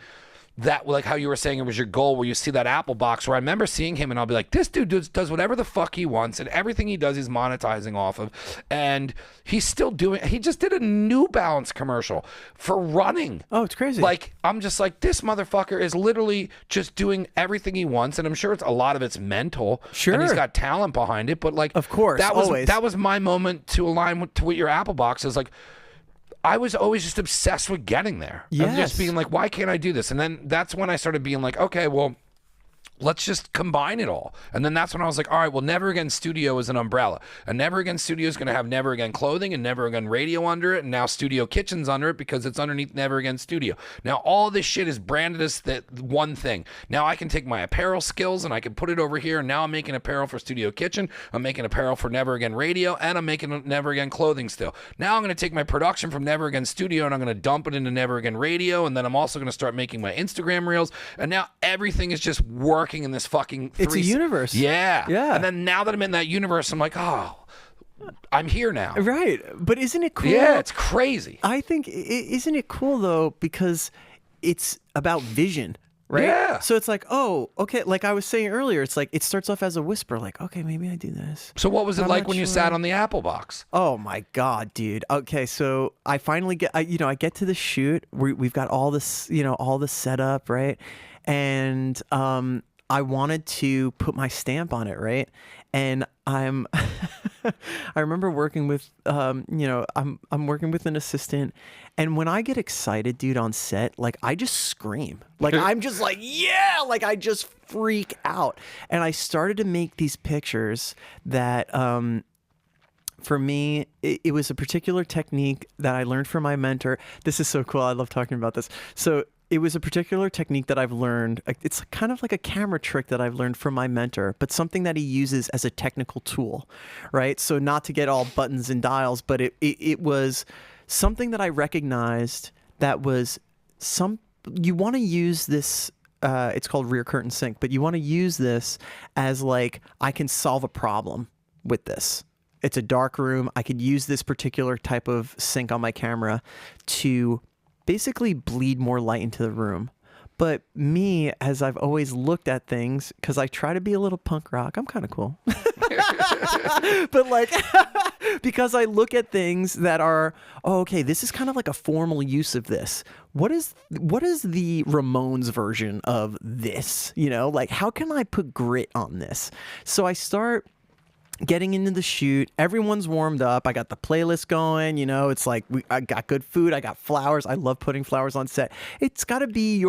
A: that, like how you were saying it was your goal, where you see that Apple box, where I remember seeing him and I'll be like, this dude does whatever the fuck he wants, and everything he does he's monetizing off of, and he's still doing. He just did a New Balance commercial for running.
B: Oh, it's crazy.
A: Like, I'm just like, this motherfucker is literally just doing everything he wants, and I'm sure a lot of it's mental.
B: Sure.
A: And he's got talent behind it, but like,
B: of course,
A: that was
B: always.
A: That was my moment to align with your Apple box. Is like, I was always just obsessed with getting there.
B: Yes.
A: And just being like, why can't I do this? And then that's when I started being like, okay, well, let's just combine it all. And then that's when I was like, all right, well, Never Again Studio is an umbrella. And Never Again Studio is going to have Never Again Clothing and Never Again Radio under it, and now Studio Kitchen's under it because it's underneath Never Again Studio. Now, all this shit is branded as that one thing. Now I can take my apparel skills and I can put it over here, and now I'm making apparel for Studio Kitchen, I'm making apparel for Never Again Radio, and I'm making Never Again Clothing still. Now I'm going to take my production from Never Again Studio and I'm going to dump it into Never Again Radio, and then I'm also going to start making my Instagram reels, and now everything is just working in this fucking
B: It's a universe.
A: Yeah.
B: Yeah.
A: And then now that I'm in that universe, I'm like, oh, I'm here now.
B: Right. But isn't it cool?
A: Yeah, it's crazy.
B: I think, isn't it cool though, because it's about vision, right?
A: Yeah.
B: So it's like, oh, okay, like I was saying earlier, it's like it starts off as a whisper, like, okay, maybe I do this.
A: So what was it
B: I'm
A: like
B: not
A: when you
B: sure.
A: sat on the Apple box?
B: Oh my God, dude. Okay, so I finally get, I get to the shoot. We've got all this, all the setup, right? And I wanted to put my stamp on it, right? And I remember working with, I'm working with an assistant, and when I get excited, dude, on set, like I just scream, like I'm just like, yeah, like I just freak out, and I started to make these pictures that, for me, it was a particular technique that I learned from my mentor. This is so cool. I love talking about this. So it was a particular technique that I've learned. It's kind of like a camera trick that I've learned from my mentor, but something that he uses as a technical tool, right? So not to get all buttons and dials, but it was something that I recognized that was you want to use this, it's called rear curtain sync, but you want to use this as like, I can solve a problem with this. It's a dark room. I could use this particular type of sync on my camera to basically bleed more light into the room. But me, as I've always looked at things, because I try to be a little punk rock, I'm kind of cool. But like, because I look at things that are, oh, okay, this is kind of like a formal use of this. What is the Ramones version of this? You know, like, how can I put grit on this? So I start getting into the shoot. Everyone's warmed up. I got the playlist going. You know, it's like I got good food. I got flowers. I love putting flowers on set. It's got to be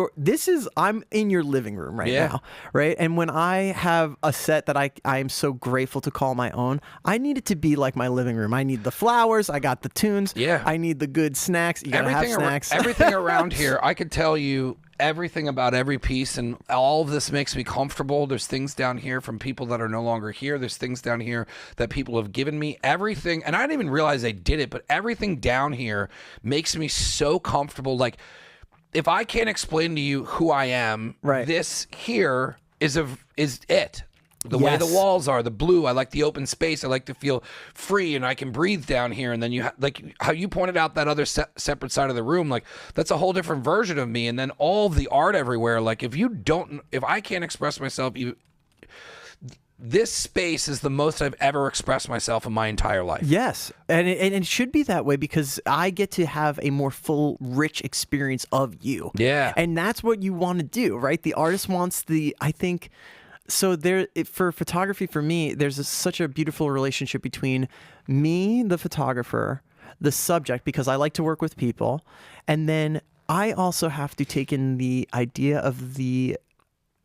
B: I'm in your living room right now, right? And when I have a set that I am so grateful to call my own, I need it to be like my living room. I need the flowers. I got the tunes.
A: Yeah.
B: I need the good snacks. You gotta have snacks.
A: Everything around here, I could tell you everything about every piece, and all of this makes me comfortable. There's things down here from people that are no longer here. There's things down here that people have given me. Everything, and I didn't even realize they did it, but everything down here makes me so comfortable. Like, if I can't explain to you who I am,
B: right,
A: this here is it. The way the walls are, the blue, I like the open space. I like to feel free and I can breathe down here. And then like how you pointed out that other separate side of the room, like that's a whole different version of me. And then all the art everywhere. Like if I can't express myself, this space is the most I've ever expressed myself in my entire life.
B: Yes, and it should be that way because I get to have a more full, rich experience of you.
A: Yeah.
B: And that's what you want to do, right? The artist wants so for photography, for me, there's such a beautiful relationship between me, the photographer, the subject, because I like to work with people, and then I also have to take in the idea of the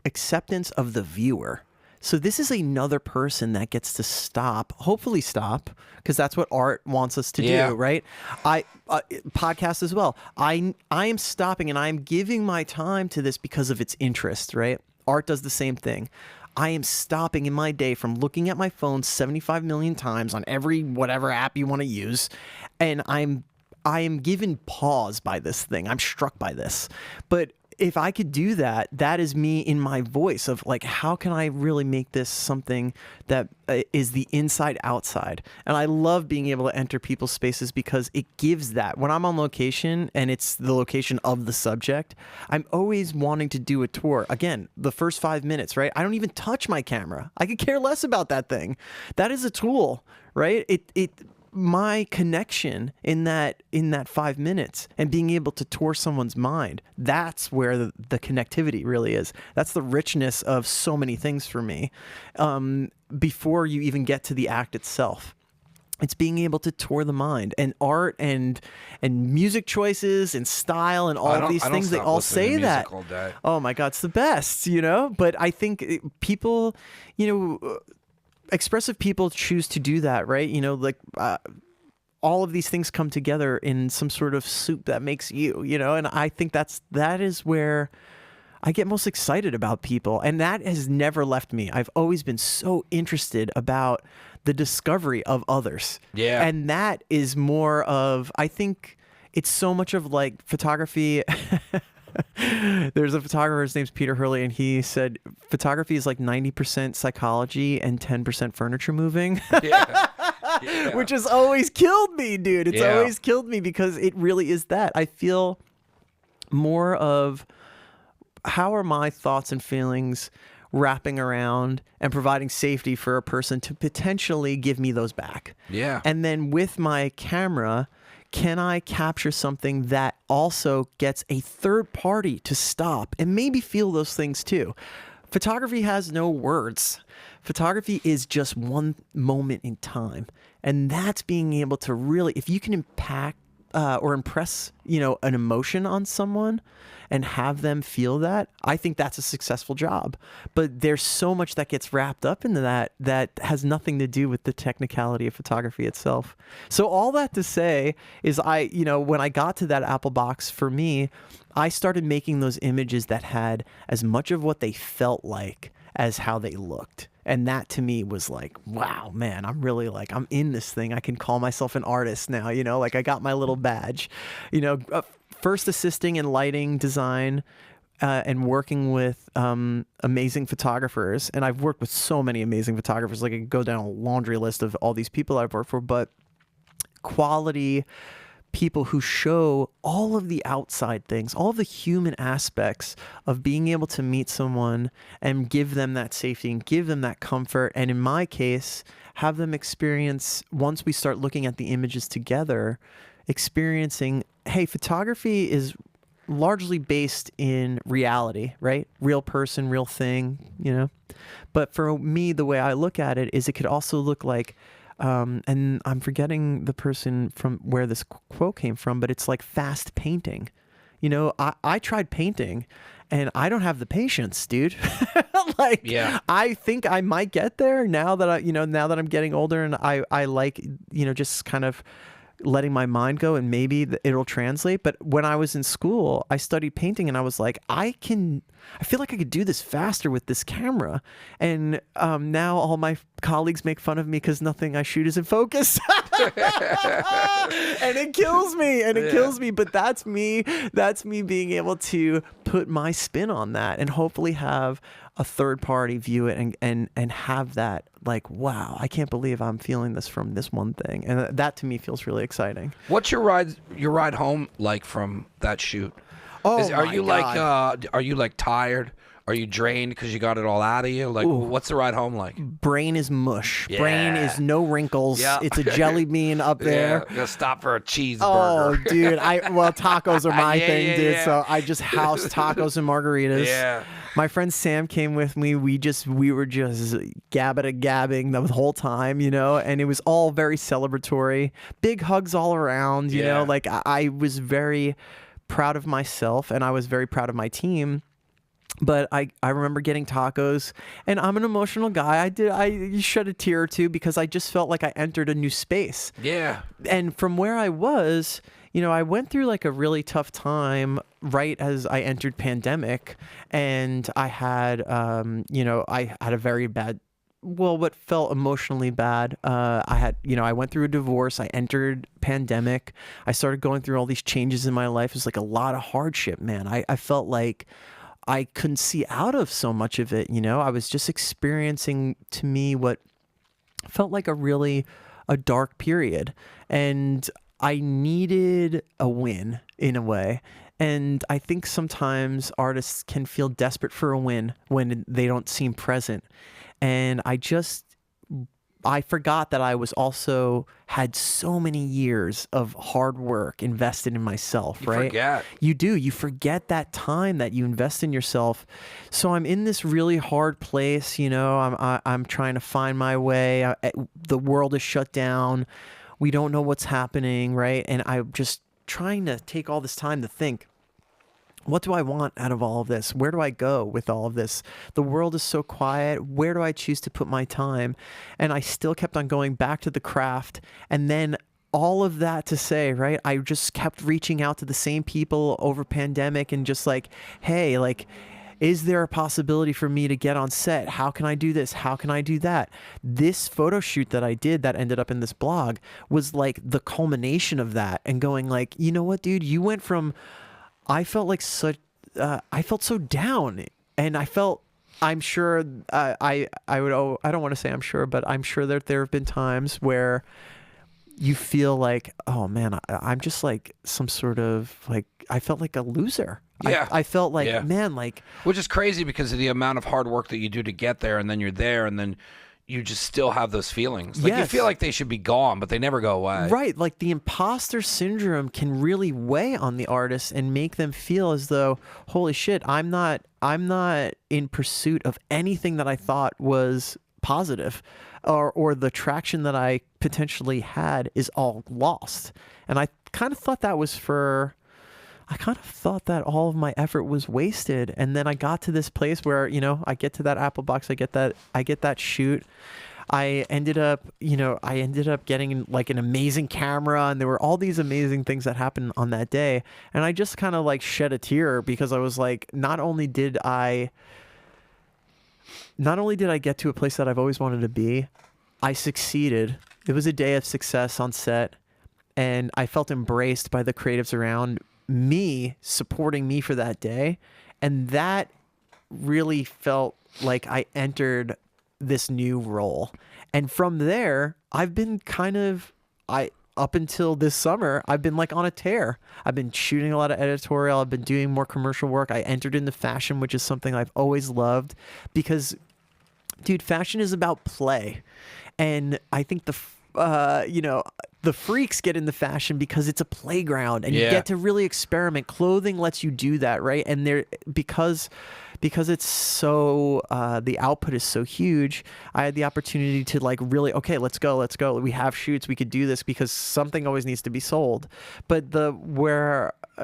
B: acceptance of the viewer. So this is another person that gets to hopefully stop, because that's what art wants us to do, right? Podcast as well. I am stopping and I'm giving my time to this because of its interest, right? Art does the same thing. I am stopping in my day from looking at my phone 75 million times on every whatever app you want to use, and I am given pause by this thing. I'm struck by this. But if I could do that, that is me in my voice of like, how can I really make this something that is the inside outside? And I love being able to enter people's spaces because it gives that. When I'm on location and it's the location of the subject, I'm always wanting to do a tour. Again, the first 5 minutes, right? I don't even touch my camera. I could care less about that thing. That is a tool, right? My connection in that 5 minutes and being able to tour someone's mind, that's where the connectivity really is. That's the richness of so many things for me. Before you even get to the act itself, it's being able to tour the mind, and art and music choices and style and all of these things. They all say that. Oh my God, it's the best, you know? But I think people, expressive people choose to do that, right? You know, like all of these things come together in some sort of soup that makes you, and I think that is where I get most excited about people. And that has never left me. I've always been so interested about the discovery of others.
A: Yeah.
B: And that is more of, I think it's so much of like photography. There's a photographer, his name's Peter Hurley, and he said photography is like 90% psychology and 10% furniture moving. Yeah. Which has always killed me, dude. It's always killed me because it really is that. I feel more of how are my thoughts and feelings wrapping around and providing safety for a person to potentially give me those back.
A: Yeah.
B: And then with my camera, can I capture something that also gets a third party to stop and maybe feel those things too? Photography has no words. Photography is just one moment in time. And that's being able to really, if you can impact or impress, an emotion on someone and have them feel that, I think that's a successful job. But there's so much that gets wrapped up into that has nothing to do with the technicality of photography itself. So all that to say is when I got to that Apple box, for me, I started making those images that had as much of what they felt like as how they looked. And that to me was like, wow, man, I'm really like, I'm in this thing. I can call myself an artist now, like I got my little badge, first assisting in lighting design and working with amazing photographers. And I've worked with so many amazing photographers. Like I could go down a laundry list of all these people I've worked for, but quality people who show all of the outside things, all of the human aspects of being able to meet someone and give them that safety and give them that comfort. And in my case, have them experience, once we start looking at the images together, experiencing, hey, photography is largely based in reality, right? Real person, real thing, you know? But for me, the way I look at it is it could also look like, and I'm forgetting the person from where this quote came from, but it's like fast painting. You know, I tried painting and I don't have the patience, dude. Like,
A: Yeah.
B: I think I might get there now that now that I'm getting older, and I like, just kind of letting my mind go, and maybe it'll translate. But when I was in school, I studied painting, and I was like, I feel like I could do this faster with this camera. And now all my colleagues make fun of me because nothing I shoot is in focus. And it kills me, kills me. But that's me being able to put my spin on that and hopefully have a third party view it and have that, like, wow, I can't believe I'm feeling this from this one thing. And that to me feels really exciting.
A: What's your ride home like from that shoot?
B: Oh,
A: Are
B: my
A: you
B: God.
A: are you like tired? Are you drained because you got it all out of you? Like, what's the ride home like?
B: Brain is mush.
A: Yeah.
B: Brain is no wrinkles.
A: Yeah.
B: It's a jelly bean up there.
A: Yeah, gonna stop for a cheeseburger.
B: Oh, dude. Tacos are my
A: Yeah,
B: thing,
A: yeah,
B: dude.
A: yeah.
B: So I just house tacos and margaritas.
A: Yeah.
B: My friend Sam came with me. We were just gabbing the whole time, and it was all very celebratory. Big hugs all around, you know. Like, I was very proud of myself, and I was very proud of my team. But I remember getting tacos, and I'm an emotional guy. I shed a tear or two because I just felt like I entered a new space.
A: Yeah.
B: And from where I was, I went through like a really tough time right as I entered pandemic, and I had, I had a very bad, what felt emotionally bad. I went through a divorce. I entered pandemic. I started going through all these changes in my life. It was like a lot of hardship, man. I felt like I couldn't see out of so much of it, I was just experiencing, to me, what felt like a dark period. And I needed a win in a way. And I think sometimes artists can feel desperate for a win when they don't seem present. And I forgot that I was also had so many years of hard work invested in myself, right?
A: Forget.
B: You do. You forget that time that you invest in yourself. So I'm in this really hard place, I'm trying to find my way. The world is shut down. We don't know what's happening, right? And I'm just trying to take all this time to think, what do I want out of all of this? Where do I go with all of this? The world is so quiet. Where do I choose to put my time? And I still kept on going back to the craft. And then all of that to say, right, I just kept reaching out to the same people over pandemic and just like, hey, like, is there a possibility for me to get on set? How can I do this? How can I do that? This photo shoot that I did that ended up in this blog was like the culmination of that, and going like, you know what, dude, you went from, I felt like I felt so down, and I'm sure, I don't want to say I'm sure, but I'm sure that there have been times where you feel like, oh man, I'm just like some sort of like, I felt like a loser.
A: Yeah.
B: I felt like, man, like,
A: which is crazy because of the amount of hard work that you do to get there, and then you're there, and then you just still have those feelings. Like, you feel like they should be gone, but they never go away.
B: Right. Like, the imposter syndrome can really weigh on the artist and make them feel as though, holy shit, I'm not in pursuit of anything that I thought was positive, or the traction that I potentially had is all lost. And I kind of thought that all of my effort was wasted. And then I got to this place where, I get to that Apple box, I get that shoot. I ended up getting like an amazing camera, and there were all these amazing things that happened on that day. And I just kind of like shed a tear because I was like, not only did I get to a place that I've always wanted to be, I succeeded. It was a day of success on set, and I felt embraced by the creatives around me, supporting me for that day. And that really felt like I entered this new role. And from there, I've been kind of, up until this summer, I've been like on a tear. I've been shooting a lot of editorial. I've been doing more commercial work. I entered into fashion, which is something I've always loved because, dude, fashion is about play. And I think the freaks get into fashion because it's a playground and you get to really experiment. Clothing lets you do that, right? And because it's so the output is so huge, I had the opportunity to like really, okay, let's go. We have shoots, we could do this because something always needs to be sold. But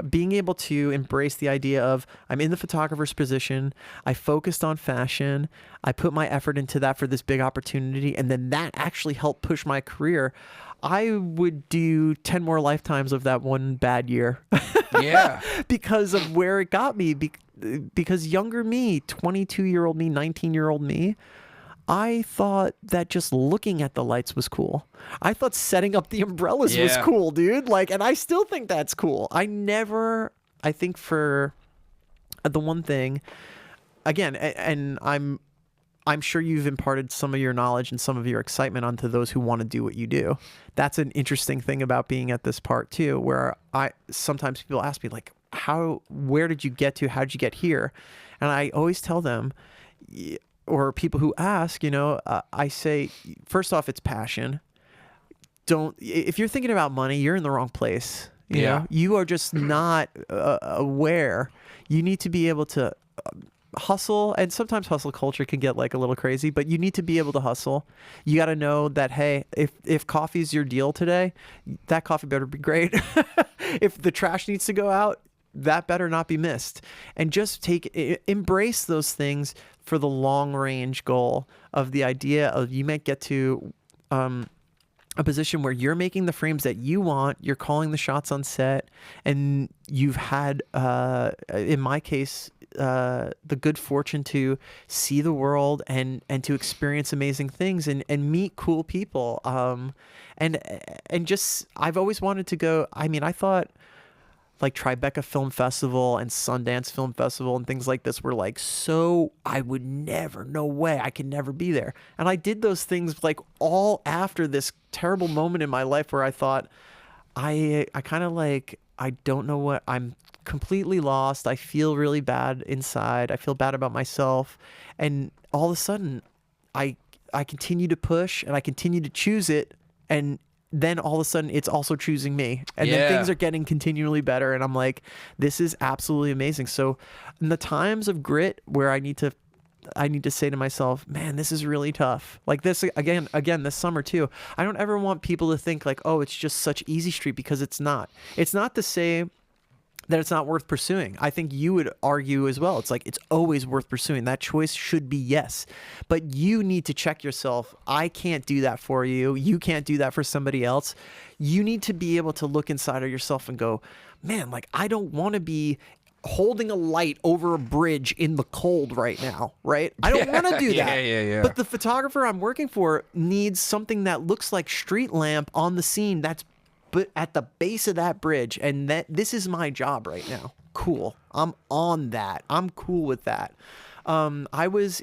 B: being able to embrace the idea of I'm in the photographer's position, I focused on fashion, I put my effort into that for this big opportunity, and then that actually helped push my career. I would do 10 more lifetimes of that one bad year.
A: Yeah.
B: Because of where it got me. Because younger me, 22-year-old me, 19-year-old me, I thought that just looking at the lights was cool. I thought setting up the umbrellas was cool, dude. Like, and I still think that's cool. I think for the one thing, again, and I'm sure you've imparted some of your knowledge and some of your excitement onto those who want to do what you do. That's an interesting thing about being at this part too, where sometimes people ask me like, where did you get to? How did you get here? And I always tell them, or people who ask, I say, first off, it's passion. If you're thinking about money, you're in the wrong place. You know, you are just not aware. You need to be able to hustle, and sometimes hustle culture can get like a little crazy, but you need to be able to hustle. You got to know that, hey, if coffee's your deal today, that coffee better be great. If the trash needs to go out, that better not be missed. And just embrace those things for the long range goal of the idea of you might get to a position where you're making the frames that you want, you're calling the shots on set, and you've had, in my case, the good fortune to see the world and to experience amazing things and meet cool people. And just, I've always wanted to go. I mean, I thought like Tribeca Film Festival and Sundance Film Festival and things like this were like, so I would never, no way, I could never be there. And I did those things like all after this terrible moment in my life where I thought, I kind of like, I don't know what, I'm completely lost. I feel really bad inside. I feel bad about myself. And all of a sudden, I continue to push and I continue to choose it. And then all of a sudden it's also choosing me. And then things are getting continually better. And I'm like, this is absolutely amazing. So in the times of grit where I need to say to myself, man, this is really tough. Like this, again, this summer too, I don't ever want people to think like, oh, it's just such easy street, because it's not. It's not to say that it's not worth pursuing. I think you would argue as well. It's like, it's always worth pursuing. That choice should be yes. But you need to check yourself. I can't do that for you. You can't do that for somebody else. You need to be able to look inside of yourself and go, man, like, I don't want to be holding a light over a bridge in the cold right now, right? I don't want to do that.
A: Yeah.
B: But the photographer I'm working for needs something that looks like street lamp on the scene that's but at the base of that bridge, and this is my job right now. Cool. I'm on that. I'm cool with that. I was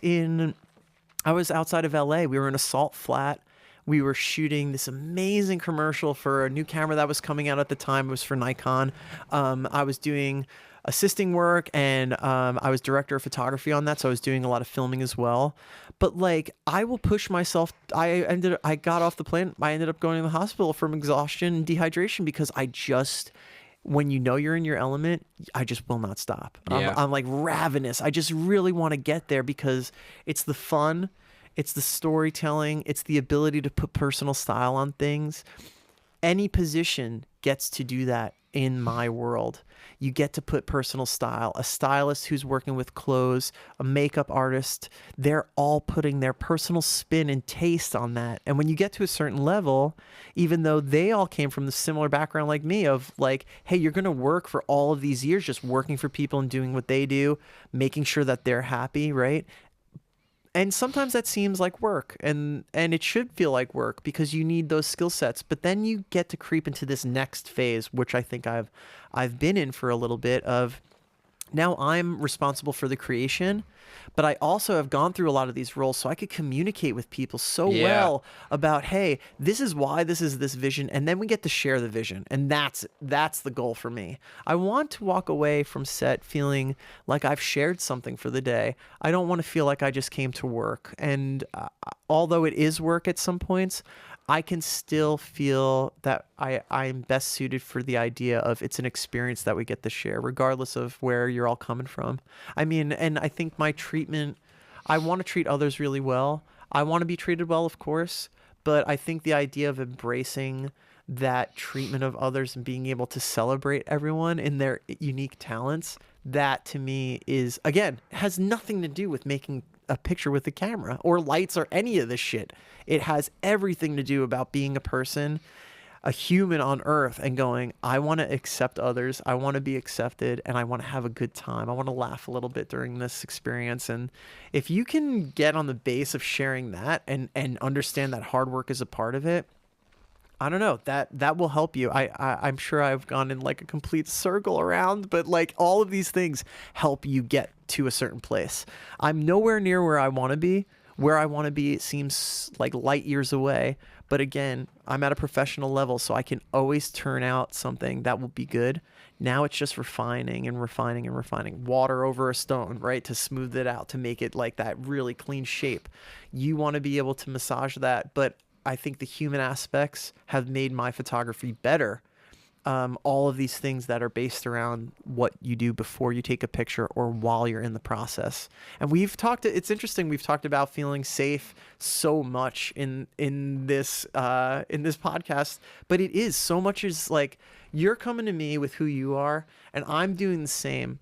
B: outside of LA. We were in a salt flat. We were shooting this amazing commercial for a new camera that was coming out at the time. It was for Nikon. I was doing assisting work, and I was director of photography on that, so I was doing a lot of filming as well. But like, I will push myself. I got off the plane. I ended up going to the hospital from exhaustion and dehydration because when you know you're in your element, I just will not stop. I'm like ravenous. I just really want to get there because it's the fun, it's the storytelling, it's the ability to put personal style on things. Any position gets to do that in my world. You get to put personal style. A stylist who's working with clothes, a makeup artist, they're all putting their personal spin and taste on that. And when you get to a certain level, even though they all came from the similar background like me of like, hey, you're going to work for all of these years just working for people and doing what they do, making sure that they're happy, right? And sometimes that seems like work, and it should feel like work because you need those skill sets. But then you get to creep into this next phase, which I think I've been in for a little bit of now I'm responsible for the creation, but I also have gone through a lot of these roles so I could communicate with people so
A: Yeah.
B: well about, hey, this is why this is this vision, and then we get to share the vision, and that's the goal for me. I want to walk away from set feeling like I've shared something for the day. I don't want to feel like I just came to work, and although it is work at some points, I can still feel that I'm best suited for the idea of it's an experience that we get to share, regardless of where you're all coming from. I mean, and I think my treatment, I want to treat others really well. I want to be treated well, of course, but I think the idea of embracing that treatment of others and being able to celebrate everyone in their unique talents, that to me is, again, has nothing to do with making a picture with the camera or lights or any of this shit. It has everything to do about being a person, a human on earth, and going, I want to accept others, I want to be accepted, and I want to have a good time. I want to laugh a little bit during this experience. And if you can get on the base of sharing that and understand that hard work is a part of it, I don't know, that will help you. I'm sure I've gone in like a complete circle around, but like all of these things help you get to a certain place. I'm nowhere near where I want to be. Where I want to be, it seems like light years away. But again, I'm at a professional level, so I can always turn out something that will be good. Now it's just refining and refining and refining. Water over a stone, right? To smooth it out, to make it like that really clean shape. You want to be able to massage that, but I think the human aspects have made my photography better. All of these things that are based around what you do before you take a picture or while you're in the process. And it's interesting, we've talked about feeling safe so much in this podcast, but it is so much is like, you're coming to me with who you are and I'm doing the same.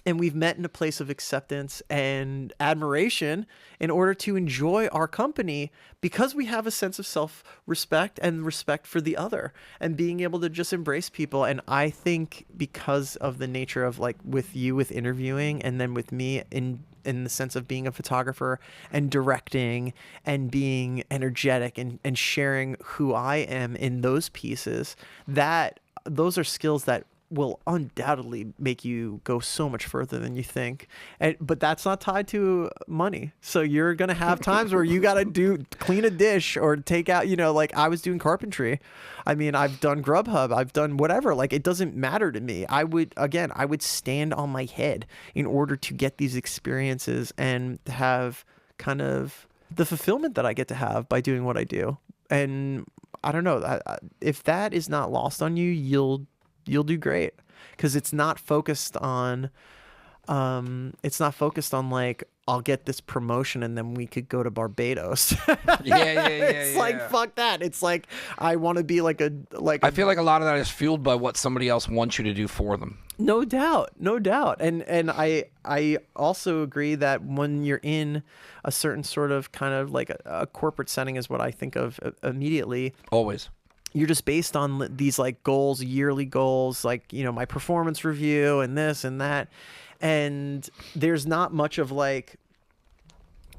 B: And we've met in a place of acceptance and admiration in order to enjoy our company, because we have a sense of self-respect and respect for the other and being able to just embrace people. And I think because of the nature of, like, with you with interviewing, and then with me in the sense of being a photographer and directing and being energetic and sharing who I am in those pieces, that those are skills that will undoubtedly make you go so much further than you think. But that's not tied to money. So you're going to have times where you got to clean a dish or take out, like I was doing carpentry. I mean, I've done Grubhub, I've done whatever. Like, it doesn't matter to me. I would stand on my head in order to get these experiences and have kind of the fulfillment that I get to have by doing what I do. And I don't know, if that is not lost on you, you'll do great, because it's not focused on like, I'll get this promotion and then we could go to Barbados. It's like, fuck that. It's like, I want to be like
A: I feel like a lot of that is fueled by what somebody else wants you to do for them.
B: No doubt. And I also agree that when you're in a certain sort of kind of like a corporate setting is what I think of immediately.
A: Always.
B: You're just based on these like goals, yearly goals, like, my performance review and this and that. And there's not much of like,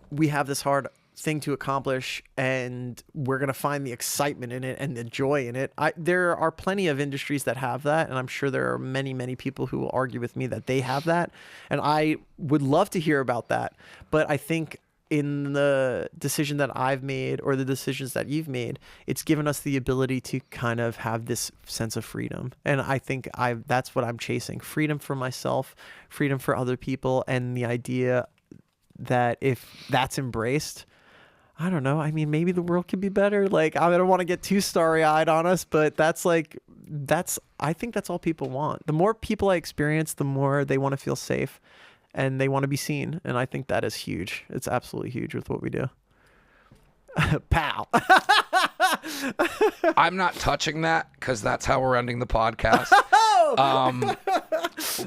B: we have this hard thing to accomplish and we're going to find the excitement in it and the joy in it. There are plenty of industries that have that. And I'm sure there are many, many people who will argue with me that they have that. And I would love to hear about that. But I think in the decision that I've made, or the decisions that you've made, it's given us the ability to kind of have this sense of freedom. And I think that's what I'm chasing. Freedom for myself, freedom for other people, and the idea that if that's embraced, I don't know, I mean, maybe the world could be better. Like, I don't want to get too starry-eyed on us, but I think that's all people want. The more people I experience, the more they want to feel safe. And they want to be seen. And I think that is huge. It's absolutely huge with what we do. Pow.
A: I'm not touching that, because that's how we're ending the podcast.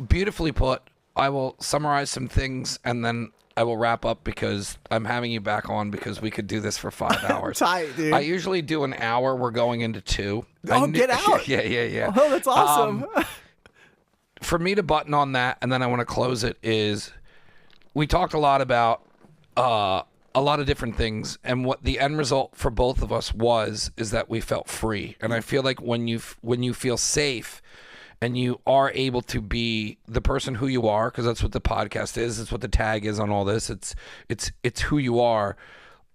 A: Beautifully put. I will summarize some things and then I will wrap up, because I'm having you back on because we could do this for 5 hours.
B: Tight, dude.
A: I usually do an hour. We're going into 2.
B: Oh, get out.
A: Yeah.
B: Oh, that's awesome.
A: For me to button on that, and then I want to close it, is we talked a lot about a lot of different things, and what the end result for both of us is that we felt free. And I feel like when you feel safe and you are able to be the person who you are, because that's what the podcast is. It's what the tag is on all this. It's who you are.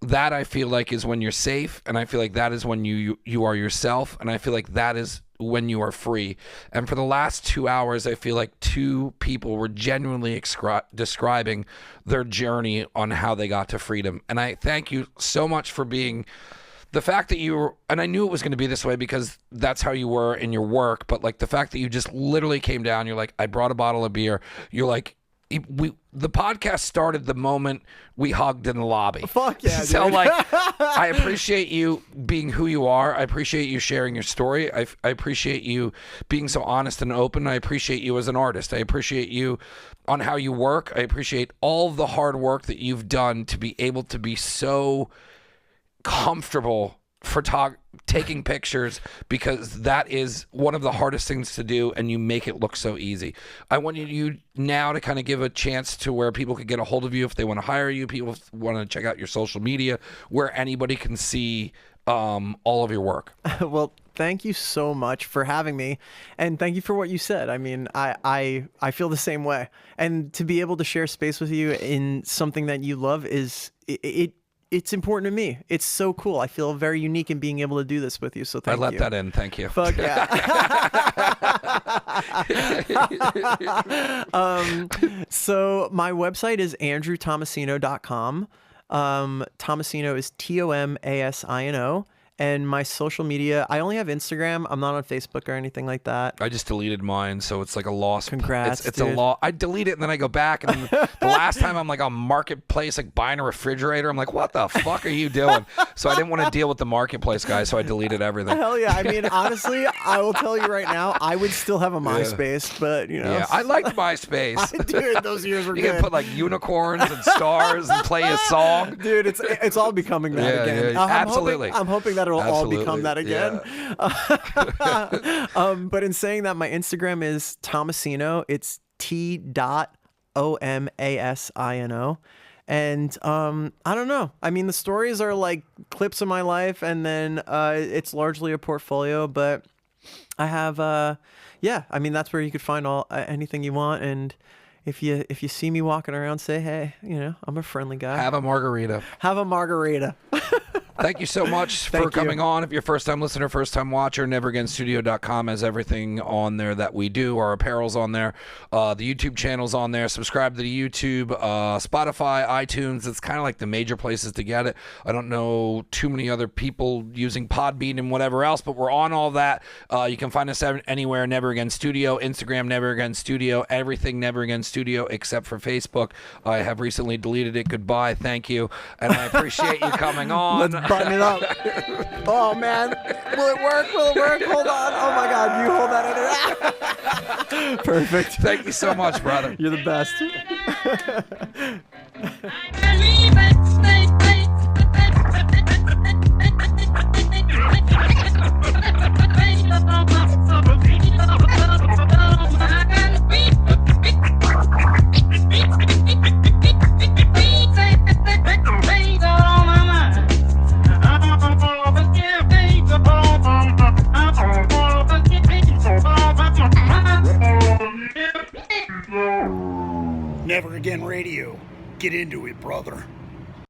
A: That I feel like is when you're safe, and I feel like that is when you are yourself, and I feel like that is when you are free. And for the last 2 hours, I feel like two people were genuinely describing their journey on how they got to freedom. And I thank you so much for being the fact that you were, and I knew it was going to be this way because that's how you were in your work, but like the fact that you just literally came down, you're like, I brought a bottle of beer. You're like, the podcast started the moment we hugged in the lobby.
B: Fuck yeah,
A: So
B: dude.
A: like, I appreciate you being who you are. I appreciate you sharing your story. I appreciate you being so honest and open. I appreciate you as an artist. I appreciate you on how you work. I appreciate all the hard work that you've done to be able to be so comfortable taking pictures, because that is one of the hardest things to do, and you make it look so easy. I want you now to kind of give a chance to where people could get a hold of you if they want to hire you, people want to check out your social media, where anybody can see all of your work.
B: Well, thank you so much for having me, and thank you for what you said. I mean, I feel the same way, and to be able to share space with you in something that you love it's important to me. It's so cool. I feel very unique in being able to do this with you. So thank you.
A: I let that in. Thank you.
B: Fuck yeah. So my website is andrewtomasino.com. Tomasino is Tomasino. And my social media, I only have Instagram. I'm not on Facebook or anything like that.
A: I just deleted mine, so it's like a loss.
B: Congrats,
A: It's a law. I delete it and then I go back, and then the last time I'm like on Marketplace, like buying a refrigerator. I'm like, what the fuck are you doing? So I didn't want to deal with the Marketplace guys, so I deleted everything.
B: Hell yeah. I mean, honestly, I will tell you right now, I would still have a MySpace, but you know.
A: Yeah, I liked MySpace.
B: Dude, those years were
A: you
B: good.
A: can put like unicorns and stars and play a song.
B: Dude, it's all becoming that again.
A: Yeah, absolutely.
B: I'm hoping that it'll all become that again.
A: Yeah.
B: But in saying that, my Instagram is Tomasino. It's T.OMASINO. And I don't know. I mean, the stories are like clips of my life, and then it's largely a portfolio. But I have, yeah. I mean, that's where you could find anything you want. And if you see me walking around, say, hey, you know, I'm a friendly guy.
A: Have a margarita.
B: Have a margarita.
A: Thank you so much for coming on. If you're a first-time listener, first-time watcher, neveragainstudio.com has everything on there that we do. Our apparel's on there. The YouTube channel's on there. Subscribe to the YouTube, Spotify, iTunes. It's kind of like the major places to get it. I don't know too many other people using Podbean and whatever else, but we're on all that. You can find us anywhere, Never Again Studio, Instagram, Never Again Studio, everything Never Again Studio except for Facebook. I have recently deleted it. Goodbye. Thank you. And I appreciate you coming on.
B: Let's button it up. Oh, man. Will it work? Will it work? Hold on. Oh, my God. You hold that in. Perfect.
A: Thank you so much, brother.
B: You're the best.
C: Never Again Radio. Get into it, brother.